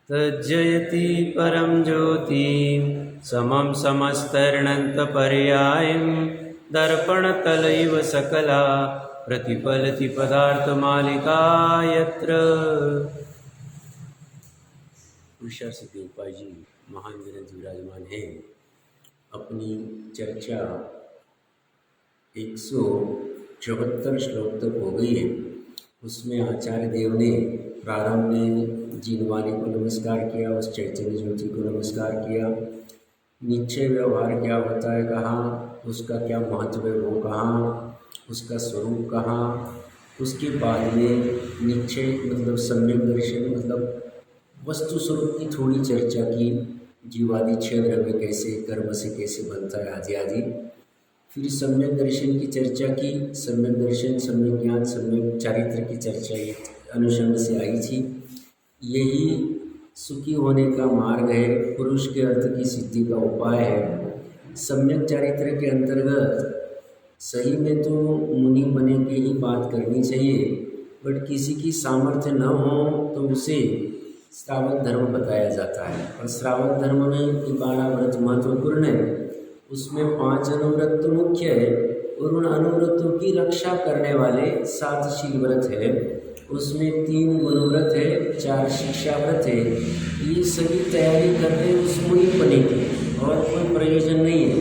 तज्जयति परं ज्योति समं समस्तर्णन्तपर्यायं दर्पणतलैव सकला प्रतिफलति पदार्थमालिका यत्र। पुरुषार्थ देवपाल जी महान ग्रंथ विराजमान है। अपनी चर्चा 174 श्लोक तक हो गई है। उसमें आचार्य देव ने प्रारंभ में जीनवाणी को नमस्कार किया, उस चैतन्य ज्योति को नमस्कार किया, निश्चय व्यवहार क्या होता है कहा, उसका क्या महत्व है वो कहा, उसका स्वरूप कहा। उसके बाद में निश्चय मतलब सम्यक दर्शन मतलब वस्तु स्वरूप की थोड़ी चर्चा की, जीवादि छह द्रव्य कैसे कर्म से कैसे बनता है आदि आदि। फिर सम्यक दर्शन की चर्चा की, सम्यक दर्शन सम्यक ज्ञान सम्यक चारित्र की चर्चा ये अनुषंग से आई थी। यही सुखी होने का मार्ग है, पुरुष के अर्थ की सिद्धि का उपाय है। सम्यक चारित्र के अंतर्गत सही में तो मुनि बने के ही बात करनी चाहिए, बट किसी की सामर्थ्य न हो तो उसे श्रावक धर्म बताया जाता है। और श्रावक धर्म में 12 व्रत महत्वपूर्ण है। उसमें 5 अनुव्रत तो मुख्य है और उन अनुव्रतों की रक्षा करने वाले 7 शील व्रत है। उसमें 3 गुणव्रत है, 4 शिक्षा व्रत है। ये सभी तैयारी कर रहे उस मुनि बने की, और कोई प्रयोजन नहीं है।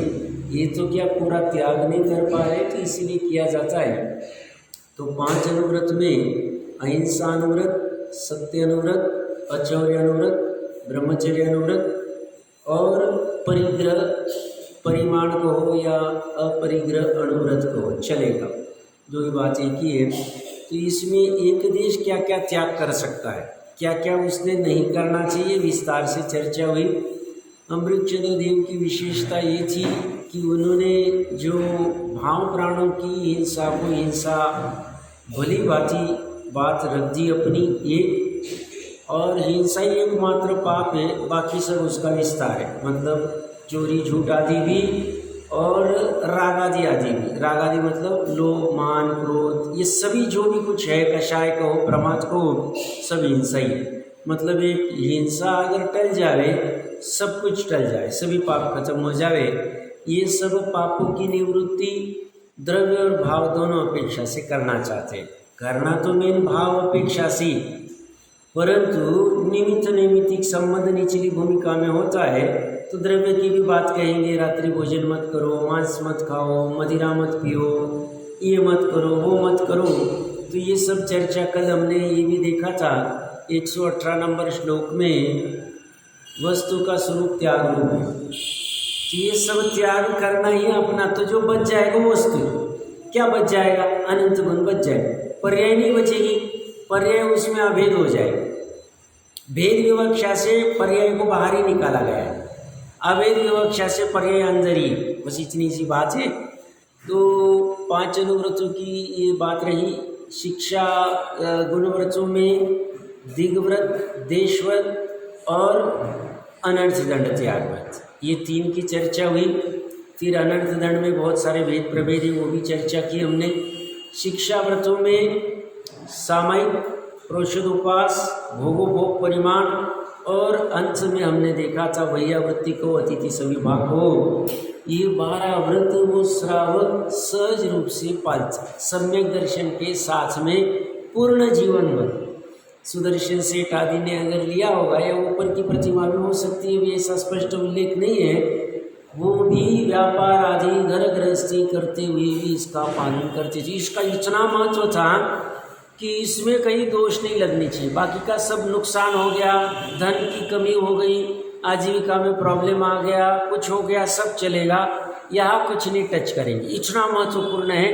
ये तो क्या पूरा त्याग नहीं कर पा रहे तो इसीलिए किया जाता है। तो 5 अनुव्रत में अहिंसा अनुव्रत, सत्य अनुव्रत, अचौर्य अनुव्रत, ब्रह्मचर्य अनुव्रत और परिग्रह परिमाण को हो या अपरिग्रह अनुव्रत को हो चलेगा, जो ही बात एक ही है। तो इसमें एक देश क्या क्या त्याग कर सकता है, क्या क्या उसने नहीं करना चाहिए, विस्तार से चर्चा हुई। अमृतचंद्र देव की विशेषता ये थी कि उन्होंने जो भाव प्राणों की हिंसा को हिंसा भली भांति बात रख दी अपनी एक, और हिंसा ही एकमात्र पाप है, बाकी सब उसका विस्तार है। मतलब चोरी झूठ आदि भी और राग आदि भी। राग आदि मतलब लोभ मान क्रोध, ये सभी जो भी कुछ है, कषाय कहो प्रमाद कहो, सब हिंसा ही है। मतलब एक हिंसा अगर टल जावे सब कुछ टल जाए, सभी पाप खत्म हो जावे। ये सब पापों की निवृत्ति द्रव्य और भाव दोनों अपेक्षा से करना चाहते हैं। करना तो मेन भाव अपेक्षा से, परंतु निमित्त नैमित्तिक संबंध निचली भूमिका में होता है तो द्रव्य की भी बात कहेंगे। रात्रि भोजन मत करो, मांस मत खाओ, मदिरा मत पियो, ये मत करो वो मत करो। तो ये सब चर्चा कल हमने ये भी देखा था 118 नंबर श्लोक में वस्तु का स्वरूप त्याग रूप है। तो ये सब त्याग करना ही अपना, तो जो बच जाएगा वस्तु क्या बच जाएगा, अनंत गुण बच जाएगा, पर्याय नहीं बचेगी। पर्याय उसमें अभेद हो जाएगा। भेद विवक्षा से पर्याय को बाहर ही निकाला गया है, अभेद विवक्षा से पर्याय अंदर ही, बस इतनी सी बात है। तो 5 अनुव्रतों की ये बात रही। शिक्षा गुणव्रतों में दिग्व्रत, देशव्रत और अनर्थ दंड त्याग व्रत, ये 3 की चर्चा हुई। फिर अनर्थ दंड में बहुत सारे भेद प्रभेद है, वो भी चर्चा की हमने। शिक्षा व्रतों में सामयिक, प्रोषद उपास, भोगोभोग परिमाण, और अंत में हमने देखा था वैयावृत्ति को, अतिथि सविभाग को। ये 12 व्रत वो श्रावक सहज रूप से पालता, सम्यक दर्शन के साथ में पूर्ण जीवन भर। सुदर्शन सेठ आदि ने अगर लिया होगा, या ऊपर की प्रतिमा में हो सकती है, भी ऐसा स्पष्ट उल्लेख नहीं है, वो भी व्यापार आदि घर गृहस्थी करते हुए भी इसका पालन करते थे। इसका इतना महत्व था कि इसमें कहीं दोष नहीं लगनी चाहिए। बाकी का सब नुकसान हो गया, धन की कमी हो गई, आजीविका में प्रॉब्लम आ गया, कुछ हो गया, सब चलेगा, यहाँ कुछ नहीं टच करेंगे। इतना महत्वपूर्ण है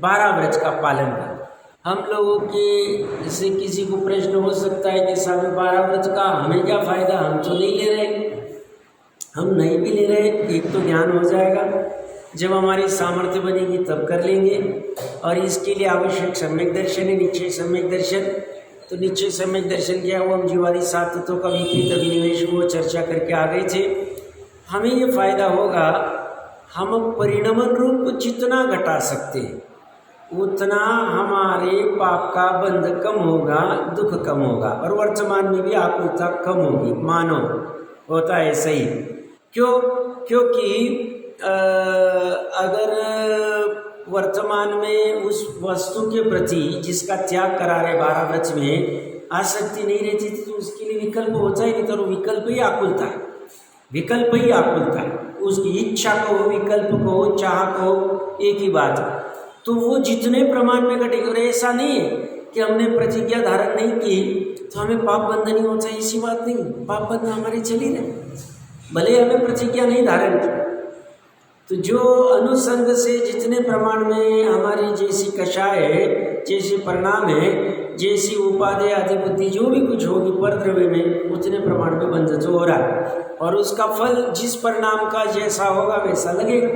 12 व्रत का पालन करना। हम लोगों के जैसे किसी को प्रश्न हो सकता है कि साहब 12 व्रत का हमें क्या फ़ायदा, हम तो नहीं ले रहे। हम नहीं भी ले रहे, एक तो ज्ञान हो जाएगा, जब हमारी सामर्थ्य बनेगी तब कर लेंगे। और इसके लिए आवश्यक सम्यक दर्शन है, निश्चय सम्यक दर्शन। तो निश्चय सम्यक दर्शन क्या हुआ, हम जीवादि 7 तत्वों का विपरीत अभिनिवेश वो चर्चा करके आ गए थे। हमें ये फायदा होगा, हम परिणमन रूप जितना घटा सकते हैं उतना हमारे पाप का बंध कम होगा, दुख कम होगा, और वर्तमान में भी आकुलता कम होगी। मानो होता है सही। क्यों? क्योंकि अगर वर्तमान में उस वस्तु के प्रति जिसका त्याग करा रहे 12 वृक्ष में आसक्ति नहीं रहती थी तो उसके लिए विकल्प होता ही नहीं, तो विकल्प ही आकुलता है, विकल्प ही आकुलता है। उसकी इच्छा को, विकल्प को, चाह को, एक ही बात। तो वो जितने प्रमाण में घटेगा, ऐसा नहीं है कि हमने प्रतिज्ञा धारण नहीं की तो हमें पाप बंध नहीं होता, ऐसी बात नहीं। पाप बंध हमारे चल ही रहे, भले हमें प्रतिज्ञा नहीं धारण की। तो जो अनुसंग से जितने प्रमाण में हमारी जैसी कषाय है, जैसे परिणाम है, जैसी उपादेय आदि बुद्धि जो भी कुछ होगी पर द्रव्य में, उतने प्रमाण में बंध जो हो रहा है, और उसका फल जिस परिणाम का जैसा होगा वैसा लगेगा।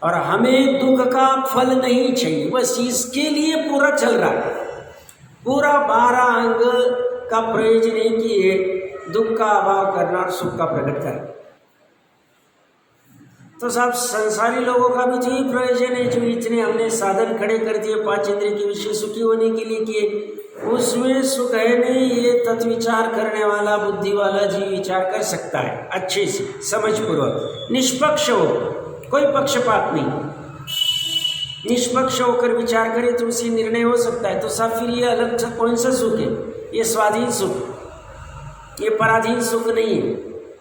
और हमें दुख का फल नहीं चाहिए, बस इसके लिए पूरा चल रहा है। पूरा 12 अंग का प्रयोजन है कि ये दुख का अभाव करना और सुख का प्रकट करना। तो साहब संसारी लोगों का भी जो ही प्रयोजन है, जो इतने हमने साधन खड़े कर दिए 5 इंद्रिय के विषय सुखी होने के लिए किए, उसमें सुख है नहीं। ये तत्विचार करने वाला बुद्धि वाला जीव विचार कर सकता है अच्छे से, समझपूर्वक, निष्पक्ष हो, कोई पक्षपात नहीं, निष्पक्ष होकर विचार करे तो उसी निर्णय हो सकता है। तो साहब फिर ये अलग कौन सा सुख है? ये स्वाधीन सुख, ये पराधीन सुख नहीं है,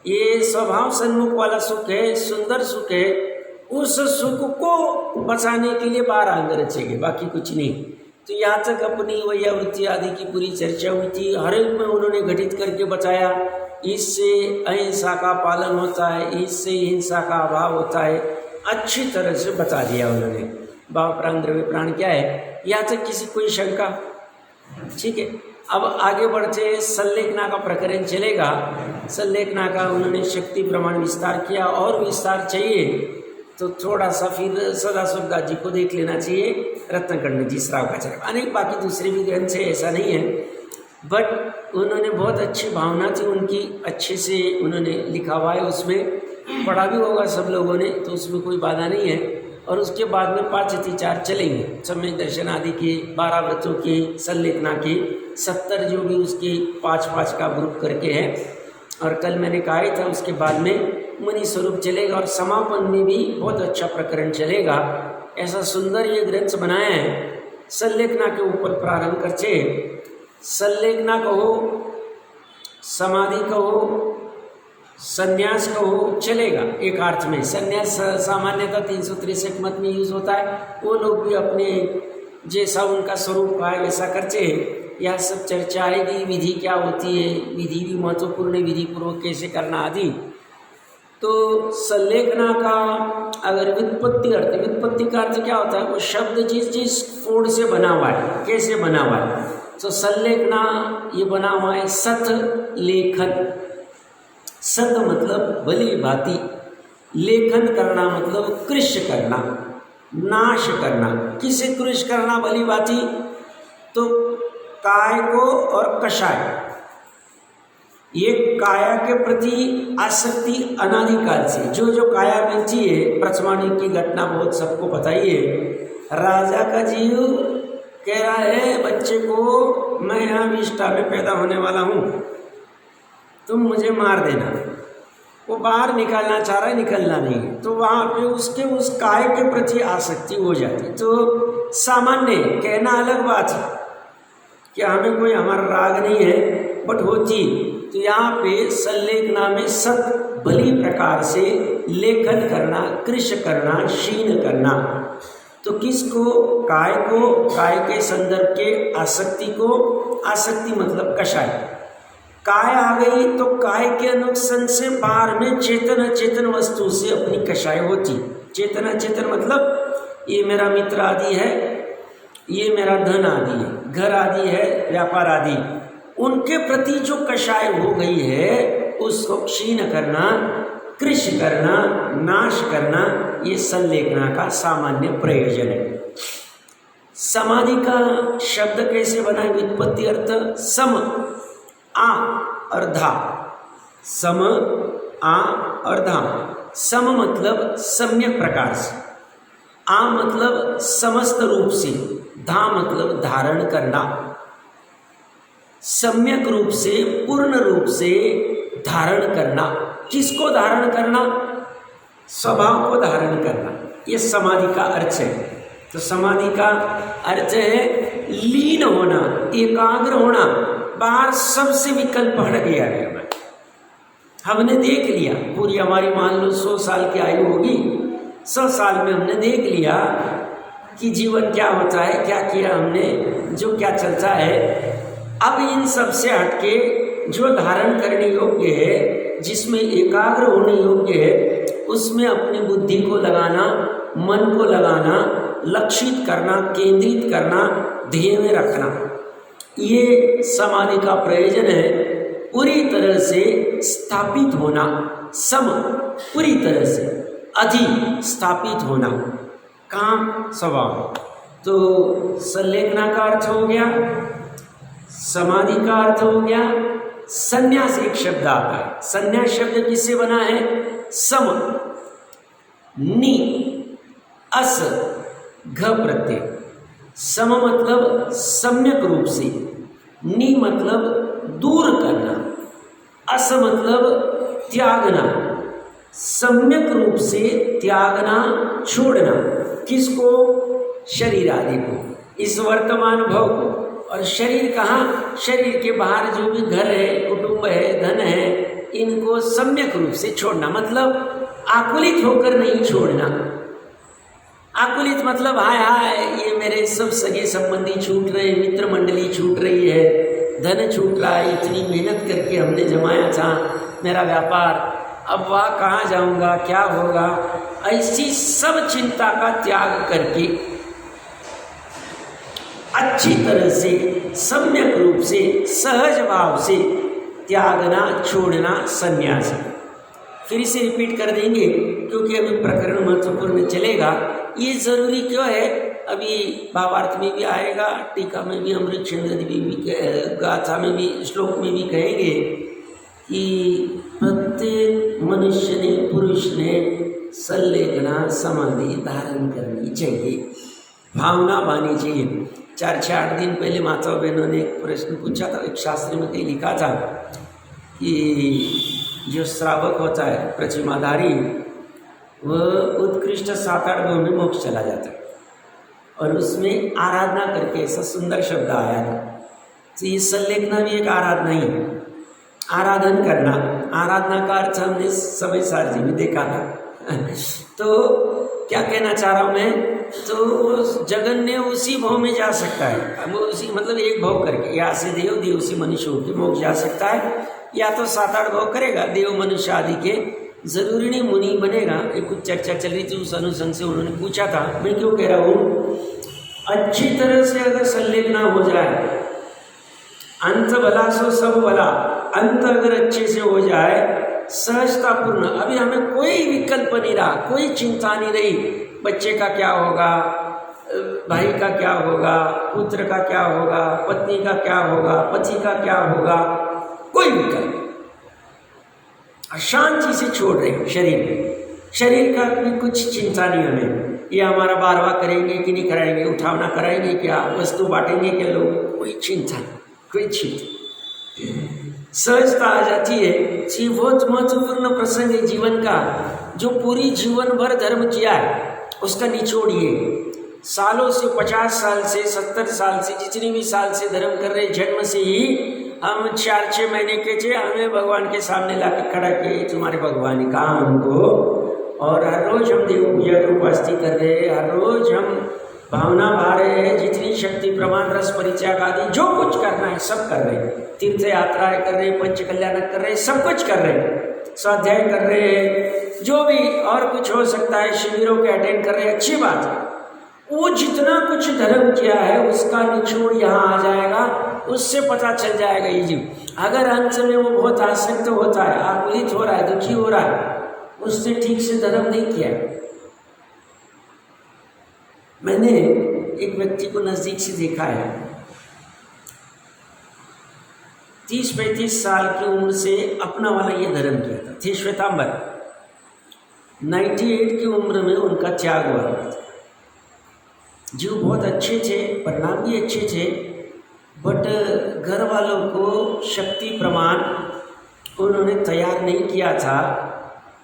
ये स्वभाव सन्मुख वाला सुख है, सुंदर सुख है। उस सुख को बचाने के लिए 12 अंग रचेंगे, बाकी कुछ नहीं। तो यहाँ तक अपनी वैयावृत्ति आदि की पूरी चर्चा हुई थी, हर एक में उन्होंने घटित करके बताया। इससे अहिंसा का पालन होता है, इससे हिंसा का अभाव होता है, अच्छी तरह से बता दिया उन्होंने। भाव प्राण द्रव्य प्राण क्या है, यहाँ तक किसी कोई शंका? ठीक है, अब आगे बढ़ते संलेखना का प्रकरण चलेगा। संलेखना का उन्होंने शक्ति प्रमाण विस्तार किया, और विस्तार चाहिए तो थोड़ा सा फिर सदाशिव दास जी को देख लेना चाहिए, रत्नकर्ण जी, श्रावकाचार्य, अनेक बाकी दूसरे भी ग्रंथ से, ऐसा नहीं है। बट उन्होंने बहुत अच्छी भावना थी उनकी, अच्छे से उन्होंने लिखा हुआ है, उसमें पढ़ा भी होगा सब लोगों ने, तो उसमें कोई बाधा नहीं है। और उसके बाद में 5 अतिचार चलेंगे, सम्यक दर्शन आदि के, 12 व्रतों के, संलेखना के 70 जो भी उसके 5-5 का ग्रुप करके है। और कल मैंने कहा ही था उसके बाद में मुनि स्वरूप चलेगा, और समापन में भी बहुत अच्छा प्रकरण चलेगा। ऐसा सुंदर ये ग्रंथ बनाया है। संलेखना के ऊपर प्रारंभ करते, संलेखना कहो, समाधि कहो, संन्यास कहो, चलेगा एक अर्थ में। संन्यास सामान्यतः 363 मत में यूज होता है, वो लोग भी अपने जैसा उनका स्वरूप है वैसा करते हैं। यह सब चर्चा आएगी, विधि क्या होती है, विधि भी महत्वपूर्ण है, विधि पूर्वक कैसे करना आदि। तो संलेखना का अगर व्युत्पत्ति अर्थ, व्युत्पत्ति का अर्थ क्या होता है? वो शब्द जिस कोड से बना हुआ है, कैसे बना हुआ है। तो संलेखना ये बना हुआ है सत लेखन। सत मतलब भली भांति, लेखन करना मतलब कृष्य करना, नाश करना। किसे कृष्य करना भली भांति? तो काय को और कषाय, ये काया के प्रति आसक्ति अनादिकाल से, जो काया मिलती है, प्रथमानिक की घटना बहुत सबको पता ही है। राजा का जीव कह रहा है बच्चे को, मैं यहाँ विष्ठा में पैदा होने वाला हूँ, तुम मुझे मार देना। वो बाहर निकालना चाह रहा है, निकलना नहीं, तो वहाँ पे उसके उस काय के प्रति आसक्ति हो जाती। तो सामान्य कहना अलग बात है कि हमें कोई हमारा राग नहीं है, बट होती। तो यहाँ पे संलेखना में सत भली प्रकार से लेखन करना, कृष्य करना, शीन करना। तो किसको? काय को, काय के संदर्भ के आसक्ति को। आसक्ति मतलब कषाय। काय आ गई तो काय के अनुकसन से बाहर में चेतन अचेतन वस्तु से अपनी कषाय होती। चेतन अचेतन मतलब ये मेरा मित्र आदि है, ये मेरा धन आदि है, घर आदि है, व्यापार आदि, उनके प्रति जो कषाय हो गई है उसको क्षीण करना, कृष्य करना, नाश करना, ये संलेखना का सामान्य प्रयोजन है। समाधि का शब्द कैसे बना है? व्युत्पत्ति अर्थ सम आ और धा, सम आ और धा। सम मतलब सम्यक प्रकार से, आ मतलब समस्त रूप से, धा मतलब धारण करना, सम्यक रूप से, पूर्ण रूप से धारण करना। किसको धारण करना? स्वभाव को धारण करना। ये समाधि का अर्थ है। तो समाधि का अर्थ है लीन होना, एकाग्र होना। बाहर सबसे विकल्प हट गया है। हमने देख लिया, पूरी हमारी मान लो 100 साल की आयु होगी, 100 साल में हमने देख लिया कि जीवन क्या होता है, क्या किया हमने, जो क्या चलता है। अब इन सब से हटके जो धारण करने योग्य है, जिसमें एकाग्र होने योग्य है, उसमें अपनी बुद्धि को लगाना, मन को लगाना, लक्षित करना, केंद्रित करना, ध्येय में रखना। ये समाधि का प्रयोजन है। पूरी तरह से स्थापित होना, सम पूरी तरह से, अधि स्थापित होना, काम स्वभाव। तो संलेखना का अर्थ हो गया, समाधि का अर्थ हो गया, संन्यास एक शब्द आता है। संन्यास शब्द किससे बना है? सम, नि, अस, घ प्रत्यय। सम मतलब सम्यक रूप से, नि मतलब दूर करना, अस मतलब त्यागना, सम्यक रूप से त्यागना, छोड़ना। किसको? शरीर आदि को, इस वर्तमान भव को। और शरीर कहाँ? शरीर के बाहर जो भी घर है, कुटुंब है, धन है, इनको सम्यक रूप से छोड़ना। मतलब आकुलित होकर नहीं छोड़ना। आकुलित मतलब हाय हाय ये मेरे सब सगे संबंधी छूट रहे, मित्र मंडली छूट रही है, धन छूट रहा है, इतनी मेहनत करके हमने जमाया था मेरा व्यापार, अब वहाँ कहाँ जाऊँगा, क्या होगा, ऐसी सब चिंता का त्याग करके अच्छी तरह से, सम्यक रूप से, सहज भाव से त्यागना, छोड़ना, संन्यास। फिर इसे रिपीट कर देंगे क्योंकि अभी प्रकरण महत्वपूर्ण चलेगा। ये जरूरी क्यों है? अभी भावार्थ में भी आएगा, टीका में भी, अमृत चंद्र भी, गाथा में भी, श्लोक में भी कहेंगे कि प्रत्येक मनुष्य ने, पुरुष ने संलेखना समाधि धारण करनी चाहिए, भावना पानी चाहिए। 4-8 दिन पहले माता बहनों ने एक प्रश्न पूछा था, एक शास्त्र में कहीं लिखा था कि जो श्रावक होता है, प्रतिमाधारी, वह उत्कृष्ट 7-8 भाव में मोक्ष चला जाता है। और उसमें आराधना करके ऐसा सुंदर शब्द आया था। तो ये संलेखना भी एक आराधना ही है, आराधन करना। आराधना का अर्थ हमने समय सारजी में देखा था। तो क्या कहना चाह रहा हूँ मैं? तो जगन्य उसी भाव में जा सकता है, वो उसी मतलब एक भाव करके, यहाँ से देव, देव से मनुष्य होकर मोक्ष जा सकता है, या तो 7-8 भाव करेगा, देव मनुष्य आदि के, जरूरी नहीं मुनि बनेगा। एक कुछ चर्चा चल रही थी, उस अनुसंग से उन्होंने पूछा था, मैं क्यों कह रहा हूँ, अच्छी तरह से अगर संलेखना हो जाए, अंत भला सो सब भला, अंत अगर अच्छे से हो जाए, सहजतापूर्ण, अभी हमें कोई विकल्प नहीं रहा, कोई चिंता नहीं रही, बच्चे का क्या होगा, भाई का क्या होगा, पुत्र का क्या होगा, पत्नी का क्या होगा, पति का क्या होगा, कोई विकल्प, शांति से छोड़ रहे शरीर का भी कुछ चिंता नहीं हमें, ये हमारा बारवा करेंगे कि नहीं कराएंगे, उठावना कराएंगे क्या, वस्तु बांटेंगे क्या लोग, कोई चिंता, कोई चिंता, सहजता आ जाती है। ये बहुत महत्वपूर्ण प्रसंग है जीवन का, जो पूरी जीवन भर धर्म किया है उसका निचोड़ ये, सालों से, 50 साल से, 70 साल से, जितने भी साल से धर्म कर रहे, जन्म से ही हम 4-6 महीने के थे, हमें भगवान के सामने लाके खड़ा किए, तुम्हारे भगवान ने कहा हमको, और हर रोज हम देव पूजा की उपस्थिति कर रहे हैं, हर रोज हम भावना भा रहे हैं, जितनी शक्ति प्रमाण रस परित्याग आदि जो कुछ करना है सब कर रहे हैं, तीर्थ यात्राएं कर रहे हैं, पंच कल्याण कर रहे हैं, सब कुछ कर रहे हैं, स्वाध्याय कर रहे हैं, जो भी और कुछ हो सकता है, शिविरों के अटेंड कर रहे हैं, अच्छी बात है। वो जितना कुछ धर्म किया है उसका निचोड़ यहाँ आ जाएगा, उससे पता चल जाएगा ये जीव, अगर अंत में वो बहुत आसक्त होता है, आकुलित हो रहा है, दुखी हो रहा है, उसने ठीक से धर्म नहीं किया। मैंने एक व्यक्ति को नजदीक से देखा है, 30-35 साल की उम्र से अपना वाला ये धर्म किया था, थे श्वेतांबर, 98 की उम्र में उनका त्याग हुआ था। जीव बहुत अच्छे थे, परिणाम भी अच्छे थे, बट घर वालों को शक्ति प्रमाण उन्होंने तैयार नहीं किया था।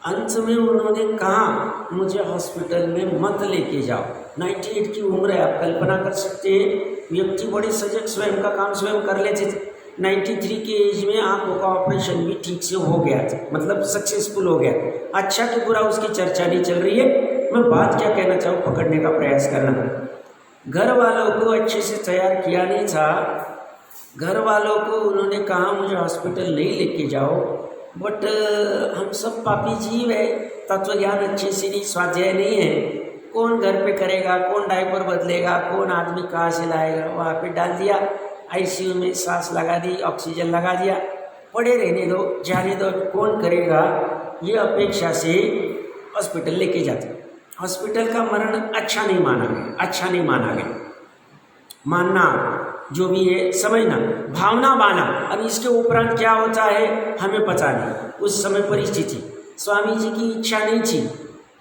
अंत में उन्होंने कहा मुझे हॉस्पिटल में मत लेके जाओ। 98 की उम्र है, आप कल्पना कर सकते हैं। व्यक्ति बड़े सजग, स्वयं का काम स्वयं कर लेते थे। 93 के एज में आंखों का ऑपरेशन भी ठीक से हो गया था, मतलब सक्सेसफुल हो गया। अच्छा कि बुरा उसकी चर्चा नहीं चल रही है, मैं बात क्या कहना चाहूँ पकड़ने का प्रयास करना। घर वालों को अच्छे से तैयार किया नहीं था। घर वालों को उन्होंने कहा मुझे हॉस्पिटल नहीं लेके जाओ, बट हम सब पापी जीव है, तत्व ज्ञान अच्छे से नहीं, स्वाध्याय नहीं है। कौन घर पे करेगा, कौन डायपर बदलेगा, कौन आदमी कहाँ से लाएगा। वहाँ पे डाल दिया, आईसीयू में सांस लगा दी, ऑक्सीजन लगा दिया, पड़े रहने दो, जाने दो, कौन करेगा, ये अपेक्षा से हॉस्पिटल लेके जाते। हॉस्पिटल का मरण अच्छा नहीं माना गया, अच्छा नहीं माना गया। मानना जो भी है, समझना, भावना माना। अब इसके उपरांत क्या होता है हमें पता नहीं। उस समय परिस्थिति, स्वामी जी की इच्छा नहीं थी,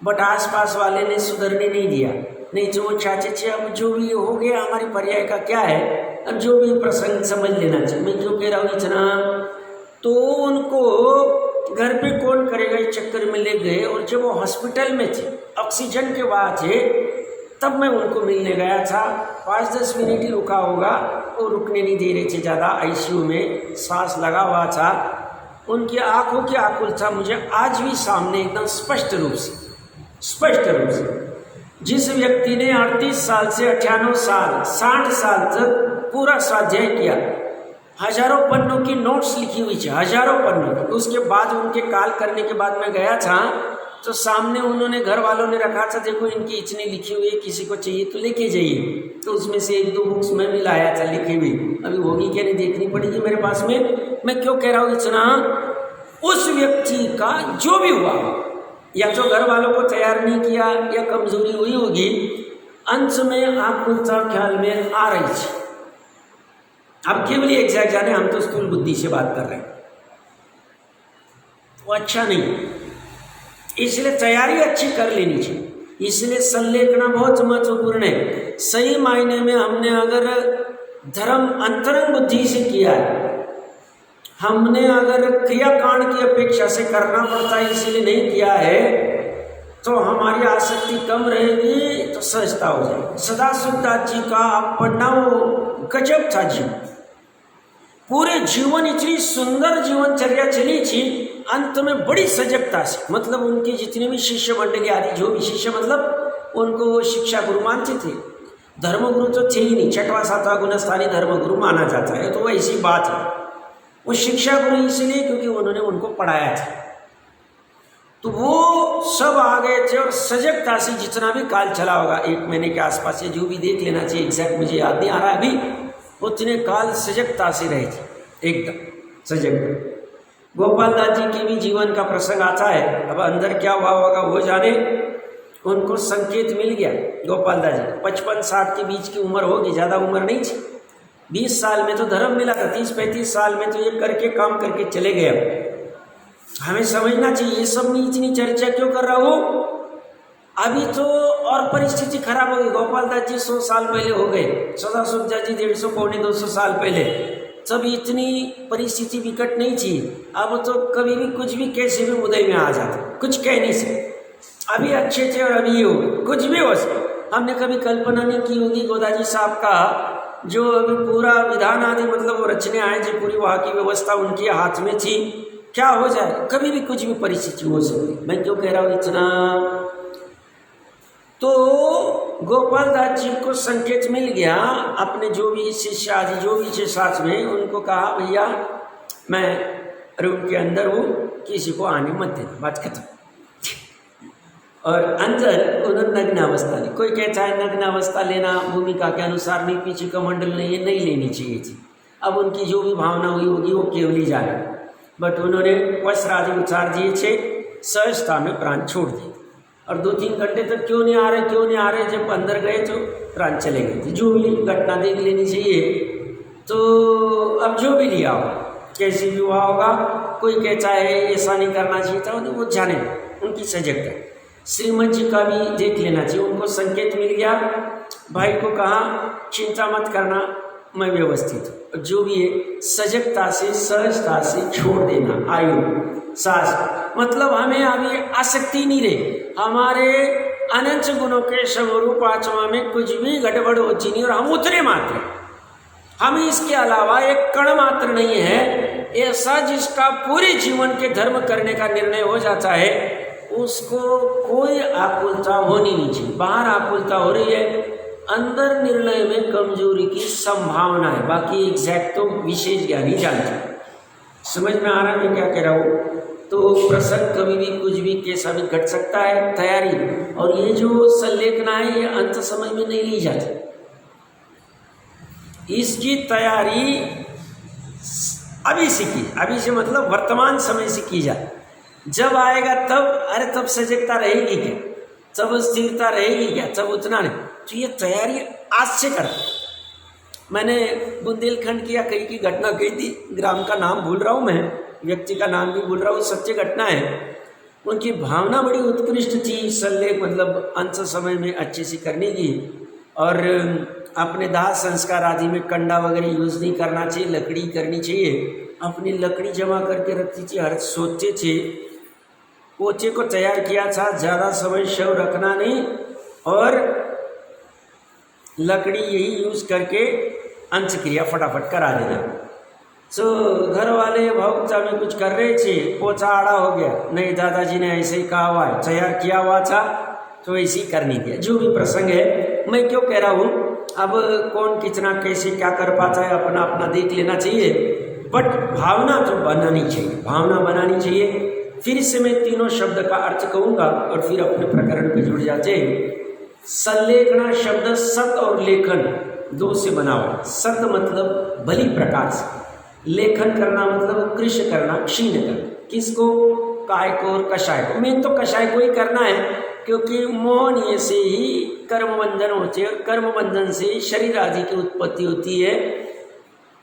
बट आसपास वाले ने सुधरने नहीं दिया। नहीं तो वो चाहते थे अब जो भी हो गया, हमारी पर्याय का क्या है, अब जो भी प्रसंग समझ लेना चाहिए। मैं क्यों कह रहा हूँ इतना, तो उनको घर पे कौन करेगा इस चक्कर में ले गए। और जब वो हॉस्पिटल में थे, ऑक्सीजन के बाद थे, तब मैं उनको मिलने गया था। 5-10 मिनट ही रुका होगा, वो रुकने नहीं दे रहे थे ज़्यादा, आईसीयू में सांस लगा हुआ था। उनकी आंखों की आकुलता मुझे आज भी सामने एकदम स्पष्ट रूप से जिस व्यक्ति ने 38 साल से 98 साल 60 साल तक पूरा स्वाध्याय किया, हजारों पन्नों की नोट्स लिखी हुई थी, हजारों पन्नों की। उसके बाद उनके काल करने के बाद मैं गया था, तो सामने उन्होंने, घर वालों ने रखा था, देखो इनकी इतनी लिखी हुई है, किसी को चाहिए तो लेके जाइए। तो उसमें से 1-2 बुक्स मैं भी लाया था लिखी हुई, अभी होगी क्या नहीं देखनी पड़ेगी मेरे पास में। मैं क्यों कह रहा हूँ इतना, उस व्यक्ति का जो भी हुआ, या तो घर वालों को तैयार नहीं किया या कमजोरी हुई होगी, अंत में आकुलता ख्याल में आ रही थी। अब केवल एग्जैक्ट जाने, हम तो स्थूल बुद्धि से बात कर रहे हैं, वो अच्छा नहीं। इसलिए तैयारी अच्छी कर लेनी चाहिए। इसलिए संलेखना बहुत महत्वपूर्ण है। सही मायने में हमने अगर धर्म अंतरंग बुद्धि से किया है, हमने अगर क्रियाकांड की अपेक्षा से करना पड़ता है इसलिए नहीं किया है, तो हमारी आसक्ति कम रहेगी, तो सहजता हो जाएगी। सदाशिवदास जी का आप पढ़ना, वो गजब था जीवन, पूरे जीवन इतनी सुंदर जीवनचर्या चली थी, अंत में बड़ी सजगता से, मतलब उनकी जितनी भी शिष्य मंडली आदि, जो भी शिष्य, मतलब उनको वो शिक्षा गुरु मानते थे। धर्मगुरु तो थे ही नहीं, 6वां 7वां गुणस्थानी धर्मगुरु माना जाता है, तो वो ऐसी बात है। वो शिक्षा गुरु इसलिए क्योंकि उन्होंने उनको पढ़ाया था, तो वो सब आ गए थे और सजगता से जितना भी काल चला होगा, 1 महीने के आसपास से, जो भी देख लेना चाहिए, एग्जैक्ट मुझे याद नहीं आ रहा अभी, उतने काल सजगता से रहे थे, एकदम सजग। गोपाल दास जी के भी जीवन का प्रसंग आता है, अब अंदर क्या हुआ होगा वो जाने। उनको संकेत मिल गया गोपाल दास जी, 55-60 के बीच की उम्र होगी, ज़्यादा उम्र नहीं थी। 20 साल में तो धर्म मिला था, 30-35 साल में तो ये करके काम करके चले गए। हमें समझना चाहिए, ये सब में इतनी चर्चा क्यों कर रहा हूँ, अभी तो और परिस्थिति खराब हो गई। गोपाल दास जी 100 साल पहले हो गए, सदाशिवदास जी 150-200 साल पहले, तब इतनी परिस्थिति विकट नहीं थी। अब तो कभी भी कुछ भी कैसे भी उदय में आ जाता, कुछ कह नहीं सकते। अभी अच्छे थे और अभी ये हो, कुछ भी हो सकता। हमने कभी कल्पना नहीं की होगी गोदाजी साहब का, जो अभी पूरा विधान आदि, मतलब वो रचने आए थे, पूरी वहाँ की व्यवस्था उनके हाथ में थी, क्या हो जाए, कभी भी कुछ भी परिस्थिति हो सकती। मैं क्यों कह रहा हूँ इतना, तो गोपाल दास जी को संकेत मिल गया, अपने जो भी शिष्य आदि जो भी थे साथ में, उनको कहा भैया मैं रूम के अंदर हूँ, किसी को आने मत देना, बात खत्म। और अंदर उन्होंने नग्न अवस्था ली। कोई कहता है नग्न अवस्था लेना भूमिका के अनुसार नहीं, पीछे कमंडल नहीं, नहीं लेनी चाहिए थी। अब उनकी जो भी भावना हुई होगी वो केवली जाने, बट उन्होंने वस्त्र आदि उतार दिए थे, सहजता में प्राण छोड़ दिए। और 2-3 घंटे तक क्यों नहीं आ रहे, जब अंदर गए तो प्राण चले गए थे। जो भी घटना देख लेनी चाहिए, तो अब जो भी लिया हो, कैसे भी हुआ होगा, कोई कहता है ऐसा नहीं करना चाहिए था, उन्हें वो जाने, उनकी सजगता। श्रीमद जी का भी देख लेना चाहिए, उनको संकेत मिल गया, भाई को कहा चिंता मत करना, मैं व्यवस्थित हूँ, जो भी है सजगता से सहजता से छोड़ देना। आयु सास मतलब हमें अभी आसक्ति नहीं रहे, हमारे अनंत गुणों के समरूप आत्मा में कुछ भी गड़बड़ होती नहीं और हम उतरे मात्र, हमें इसके अलावा एक कण मात्र नहीं है ऐसा जिसका पूरे जीवन के धर्म करने का निर्णय हो जाता है, उसको कोई आकुलता होनी नहीं चाहिए। बाहर आकुलता हो रही है, अंदर निर्णय में कमजोरी की संभावना है, बाकी एग्जैक्ट तो विशेष ज्ञानी जानते। समझ में आ रहा है मैं क्या कह रहा हूँ? तो प्रसंग कभी भी कुछ भी कैसा भी घट सकता है, तैयारी। और ये जो संलेखना है ये अंत समय में नहीं ली जाती, इसकी तैयारी अभी से की, अभी से मतलब वर्तमान समय से की जाए। जब आएगा तब, अरे तब सजगता रहेगी क्या, तब स्थिरता रहेगी क्या, तब उतना नहीं। तो ये तैयारी आज से कर। मैंने बुंदेलखंड की या कहीं की घटना कही थी, ग्राम का नाम भूल रहा हूँ मैं, व्यक्ति का नाम भी भूल रहा हूँ, सच्ची घटना है। उनकी भावना बड़ी उत्कृष्ट थी, संलेख मतलब अंत समय में अच्छे से करने की, और अपने दाह संस्कार आदि में कंडा वगैरह यूज़ नहीं करना चाहिए, लकड़ी करनी चाहिए। अपनी लकड़ी जमा करके रखती थी, हर सोचते थे। पोचे को तैयार किया था, ज़्यादा समय शव रखना नहीं और लकड़ी यही यूज़ करके अंश क्रिया फटाफट करा देना। तो घर वाले भक्ता में कुछ कर रहे थे, पोछा आड़ा हो गया, नहीं दादाजी ने ऐसे ही कहा हुआ है, तैयार किया हुआ था तो ऐसे ही करनी दिया। जो भी प्रसंग है, मैं क्यों कह रहा हूँ, अब कौन कितना कैसे क्या कर पाता है अपना अपना देख लेना चाहिए, बट भावना तो बनानी चाहिए, भावना बनानी चाहिए। फिर से मैं तीनों शब्द का अर्थ कहूँगा और फिर अपने प्रकरण पे जुड़ जाते हैं। संलेखना शब्द सत और लेखन दो से बना हुआ। सत मतलब भली प्रकार से, लेखन करना मतलब कृष्ण करना, क्षीण करना। किसको? काय को और कषाय को। मेन तो कषाय को ही करना है, क्योंकि मोहन ये से ही कर्म बंधन होते हैं और कर्म बंधन से शरीर आदि की उत्पत्ति होती है।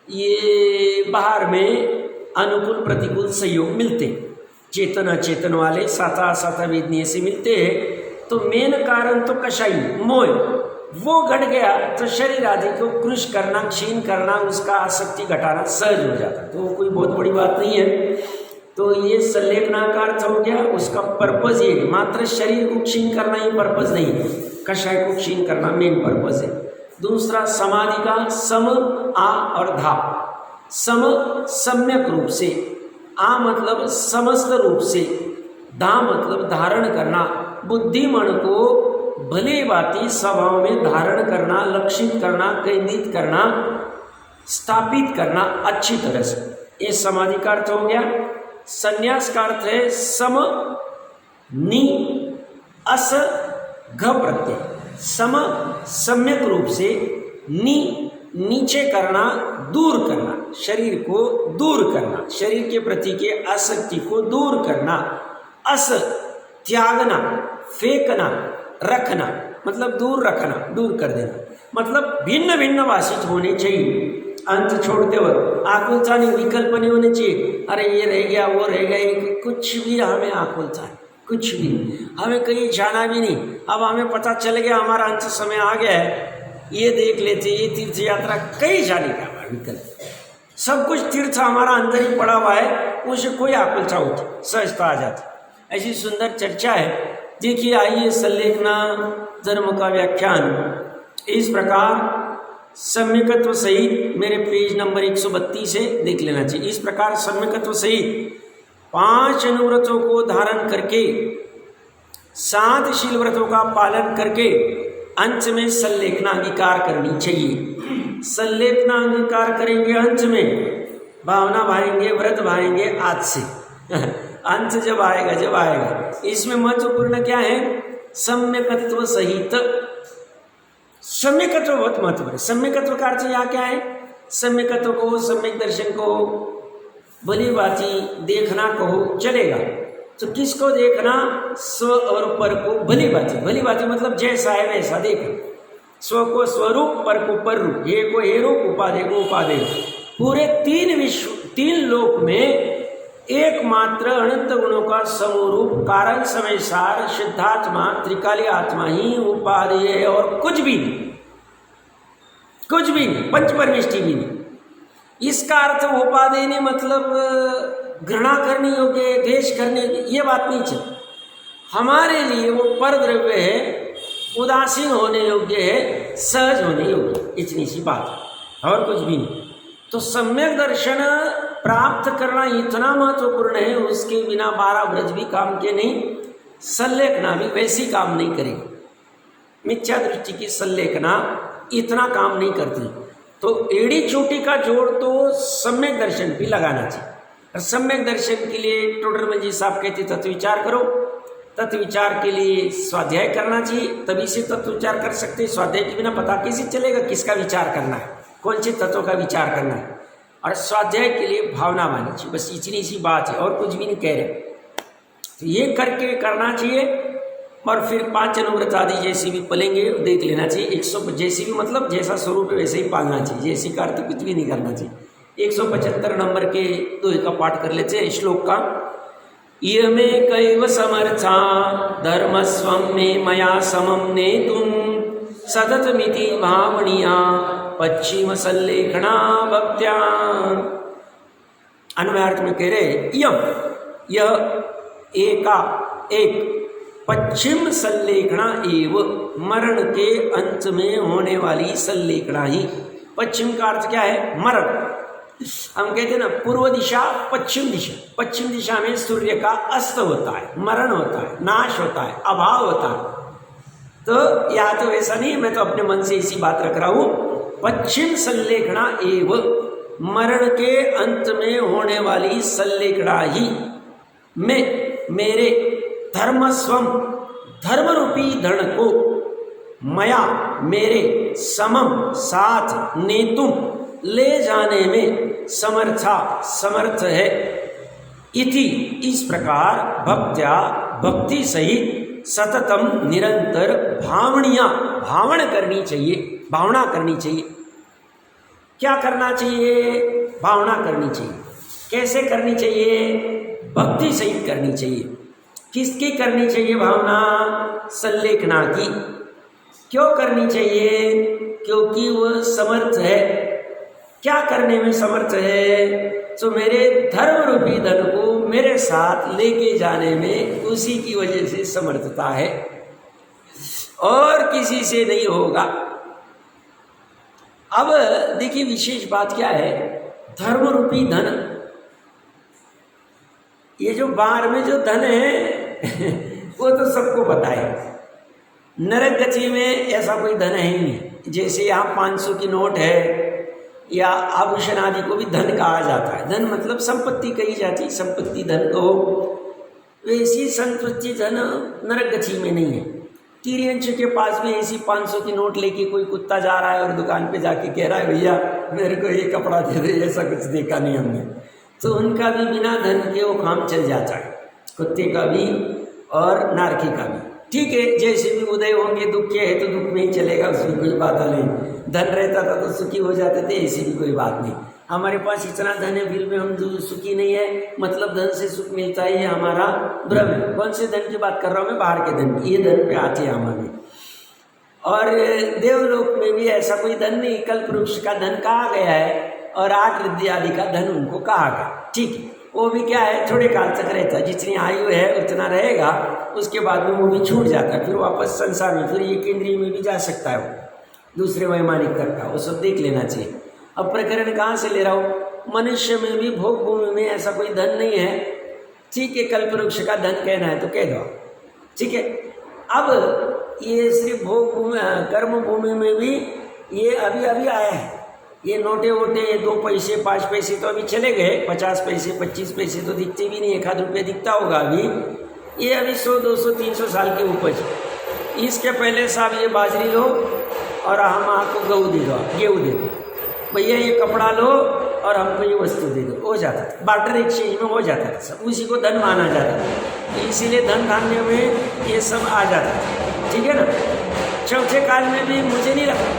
ये बाहर में अनुकूल प्रतिकूल सहयोग मिलते हैं, चेतन अचेतन वाले साता असाता वेदनीय से मिलते हैं। तो मेन कारण तो कषाई मोह, वो घट गया तो शरीर आदि को कृश करना, क्षीण करना, उसका आसक्ति घटाना सहज हो जाता, तो वो कोई बहुत बड़ी बात नहीं है। तो ये संलेखना का अर्थ हो गया, उसका पर्पज ये, मात्र शरीर को क्षीण करना ही पर्पज नहीं है, कषाय को क्षीण करना मेन पर्पज है। दूसरा समाधि का सम, आ और धा। सम सम्यक रूप से, आ मतलब समस्त रूप से, धा मतलब धारण करना, बुद्धिमन को भले बाती स्वभाव में धारण करना, लक्षित करना, केंद्रित करना, स्थापित करना अच्छी तरह से, ये समाधि का अर्थ हो गया। संन्यास का अर्थ है सम नि अस घ प्रत्यय। सम सम्यक रूप से, नि नीचे करना, दूर करना, शरीर को दूर करना, शरीर के प्रति के आसक्ति को दूर करना, अस त्यागना, फेंकना, रखना मतलब दूर रखना, दूर कर देना, मतलब भिन्न भिन्न भाषित होने चाहिए। अंत छोड़ते वक्त आकुलता नहीं, विकल्प नहीं होने चाहिए, अरे ये रह गया वो रह गया, कुछ भी हमें आकुलता है, कुछ भी हमें कहीं जाना भी नहीं। अब हमें पता चल गया हमारा अंत समय आ गया है, ये देख लेते, ये तीर्थ यात्रा कहीं जाने का विकल्प, सब कुछ तीर्थ हमारा अंदर ही पड़ा हुआ है, उसे कोई आकुलता होती, सहजता आ जाती। ऐसी सुंदर चर्चा है। देखिए आइए संलेखना धर्म का व्याख्यान इस प्रकार सम्यकत्व सहित, मेरे पेज नंबर 132 से देख लेना चाहिए। इस प्रकार सम्यकत्व सहित 5 अनुव्रतों को धारण करके, 7 शील व्रतों का पालन करके अंत में संलेखना अंगीकार करनी चाहिए। संलेखना अंगीकार करेंगे अंत में, भावना भाएंगे, व्रत भाएंगे आज से अंत जब आएगा। इसमें महत्वपूर्ण क्या है? सम्यकत्व सहित। सम्यकत्व बहुत महत्वपूर्ण है। सम्यकत्व का अर्थ यहाँ क्या है? सम्यकत्व को, सम्यक दर्शन को, भली बाती देखना कहो चलेगा। तो किसको देखना? स्व और पर को भली बाती। भली बाती मतलब जैसा है वैसा देखना। स्व को स्वरूप, पर को पर रूप, हे को हे रूप, उपाधि को उपाधि। पूरे 3 विश्व, 3 लोक में एकमात्र अनंत गुणों का समरूप कारण समय सार शुद्धात्मा त्रिकाली आत्मा ही उपाधि है और कुछ भी नहीं। कुछ भी नहीं, पंचपरमेष्टि भी नहीं। इसका अर्थ उपादेय मतलब घृणा करने योग्य, द्वेष करने योग्य, ये बात नहीं चल। हमारे लिए वो पर द्रव्य है, उदासीन होने योग्य है, सहज होने योग्य, इतनी सी बात है और कुछ भी नहीं। तो सम्यक दर्शन प्राप्त करना इतना महत्वपूर्ण है, उसके बिना 12 व्रज भी काम के नहीं, संलेखना भी वैसी काम नहीं करेगी। मिथ्या दृष्टि की संलेखना इतना काम नहीं करती। तो एड़ी चोटी का जोड़ तो सम्यक दर्शन भी लगाना चाहिए। और सम्यक दर्शन के लिए टोडरमल जी साहब कहते तत्व विचार करो, तत्व विचार के लिए स्वाध्याय करना चाहिए, तभी से तत्व विचार कर सकते हैं। स्वाध्याय के बिना पता कैसे चलेगा किसका विचार करना है, कौन से तत्वों का विचार करना है। और स्वाध्याय के लिए भावना मानी चाहिए, बस इतनी सी बात है और कुछ भी नहीं कह रहे। तो ये करके करना चाहिए। और फिर 5 अनुव्रत आदि जैसे भी पलेंगे देख लेना चाहिए। 100 जैसी भी मतलब जैसा स्वरूप है वैसे ही पालना चाहिए, जैसी का अर्थ कुछ भी नहीं करना चाहिए। 175 नंबर के दोहे का पाठ कर लेते हैं श्लोक का। इयमे कैव समर्था धर्म स्वम ने मया समम ने तुम सततमिति भावनिया पश्चिम संलेखना भक्त्या। अन्वयार्थ में कह रहे यह एक पश्चिम संलेखना एव, मरण के अंत में होने वाली संलेखना ही। पश्चिम का अर्थ क्या है? मरण। हम कहते हैं ना पूर्व दिशा पश्चिम दिशा, पश्चिम दिशा में सूर्य का अस्त होता है, मरण होता है, नाश होता है, अभाव होता है। तो या तो ऐसा नहीं, मैं तो अपने मन से इसी बात रख रहा हूँ। पश्चिम संलेखना एव, मरण के अंत में होने वाली संलेखना ही में मेरे धर्मस्वम, धर्म रूपी धन को मया मेरे समम साथ नेतुम ले जाने में समर्थ है। इति इस प्रकार भक्त्या भक्ति सहित सततम निरंतर भावना करनी चाहिए। भावना करनी चाहिए। क्या करना चाहिए? भावना करनी चाहिए। कैसे करनी चाहिए? भक्ति सहित करनी चाहिए। किसकी करनी चाहिए भावना? संलेखना की। क्यों करनी चाहिए? क्योंकि वह समर्थ है। क्या करने में समर्थ है? तो मेरे धर्म रूपी धन को मेरे साथ लेके जाने में उसी की वजह से समर्थता है और किसी से नहीं होगा। अब देखिए विशेष बात क्या है, धर्म रूपी धन, ये जो बाहर में जो धन है वो तो सबको पता है। नरक गति में ऐसा कोई धन है ही नहीं। जैसे यहाँ 500 की नोट है या आभूषण आदि को भी धन कहा जाता है। धन मतलब संपत्ति कही जाती है, संपत्ति धन को। वैसी संपत्ति धन नरक गति में नहीं है। तिर्यंश के पास भी ऐसी 500 की नोट लेके कोई कुत्ता जा रहा है और दुकान पे जाके कह रहा है भैया मेरे को ये कपड़ा दे दे, ऐसा कुछ देखा नहीं हमने। तो उनका भी बिना धन के वो काम चल जाता है, कुत्ते का भी और नारकी का भी। ठीक है, जैसे भी उदय होंगे, दुख है तो दुख में ही चलेगा, उसमें कोई बात नहीं। धन रहता था तो सुखी हो जाते थे, ऐसी भी कोई बात नहीं। हमारे पास इतना धन है फिर भी हम सुखी नहीं है, मतलब धन से सुख मिलता है, ये हमारा भ्रम है। कौन से धन की बात कर रहा हूँ मैं? बाहर के धन की। ये धन पे आते हैं हमारे। और देवलोक में भी ऐसा कोई धन नहीं, कल्प वृक्ष का धन कहा गया है और 8 रिद्धि आदि का धन उनको कहा गया। ठीक है, वो भी क्या है, थोड़े काल तक रहता है, जितनी आयु है उतना रहेगा, उसके बाद में वो भी छूट जाता है, फिर वापस संसार में, फिर ये केंद्रीय में भी जा सकता है वो, दूसरे वैमानिक तक का, वो सब देख लेना चाहिए। अब प्रकरण कहाँ से ले रहा हूँ? मनुष्य में भी भोग भूमि में ऐसा कोई धन नहीं है। ठीक है, कल्प वृक्ष का धन कहना है तो कह दो, ठीक है। अब ये सिर्फ भोग भूमि, कर्म भूमि में भी ये अभी अभी आया है। ये नोटे वोटे 2 पैसे 5 पैसे तो अभी चले गए, 50 पैसे 25 पैसे तो दिखते भी नहीं, 1 रुपये दिखता होगा अभी। ये अभी 100 200 300 साल की उपज। इसके पहले साहब ये बाजरी लो और हम आपको गेहूँ दे दो, भैया ये कपड़ा लो और हमको ये वस्तु दे दो, हो जाता था। बार्टर एक्सचेंज में हो जाता था सब, उसी को धन माना जाता था। इसीलिए धन धान्य में ये सब आ जाता था, ठीक है ना। चौथे काल में भी मुझे नहीं लगता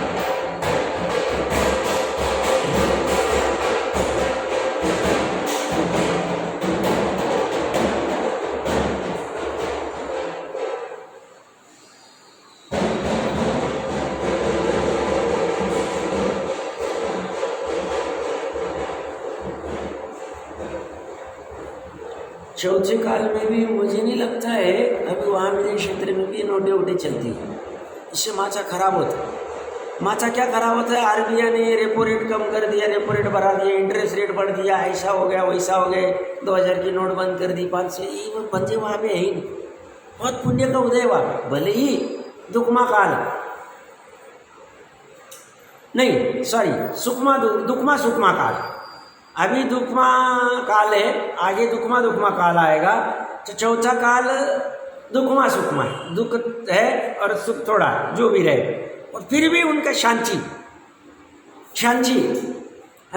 चौथे काल में भी मुझे नहीं लगता है अभी वहाँ मेरे क्षेत्र में भी नोटें वोटें चलती हैं, इससे माचा खराब होता है। माचा क्या खराब होता है, आरबीआई ने रेपो रेट कम कर दिया, रेपो रेट बढ़ा दिया, इंटरेस्ट रेट बढ़ दिया, ऐसा हो गया वैसा हो गया, 2000 की नोट बंद कर दी, 500, ये बंदे वहाँ पे है ही नहीं। बहुत पुण्य का उदय हुआ, भले ही दुखमा काल नहीं, सॉरी दुखमा सुखमा काल, अभी दुखमा काल है, आगे दुखमा काल आएगा, तो चौथा काल दुखमा सुखमा है, दुख है और सुख थोड़ा जो भी रहे, और फिर भी उनका शांति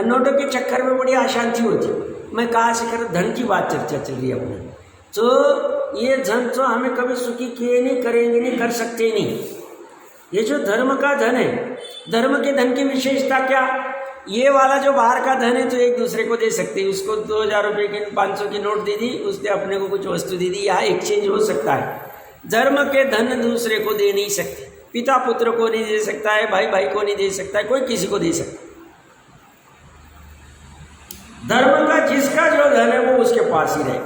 नोटों के चक्कर में बड़ी अशांति होती। मैं कहाँ से कर, धन की बात चर्चा चल रही है अपने, तो ये धन तो हमें कभी सुखी किए नहीं, करेंगे नहीं, कर सकते नहीं। ये जो धर्म का धन है, धर्म के धन की विशेषता क्या, ये वाला जो बाहर का धन है तो एक दूसरे को दे सकते हैं, उसको 2000 रुपये की 500 की नोट दे दी, उसने अपने को कुछ वस्तु दे दी, यहाँ एक्सचेंज हो सकता है। धर्म के धन दूसरे को दे नहीं सकते, पिता पुत्र को नहीं दे सकता है, भाई भाई को नहीं दे सकता है, कोई किसी को दे सकता। धर्म का जिसका जो धन है वो उसके पास ही रहे,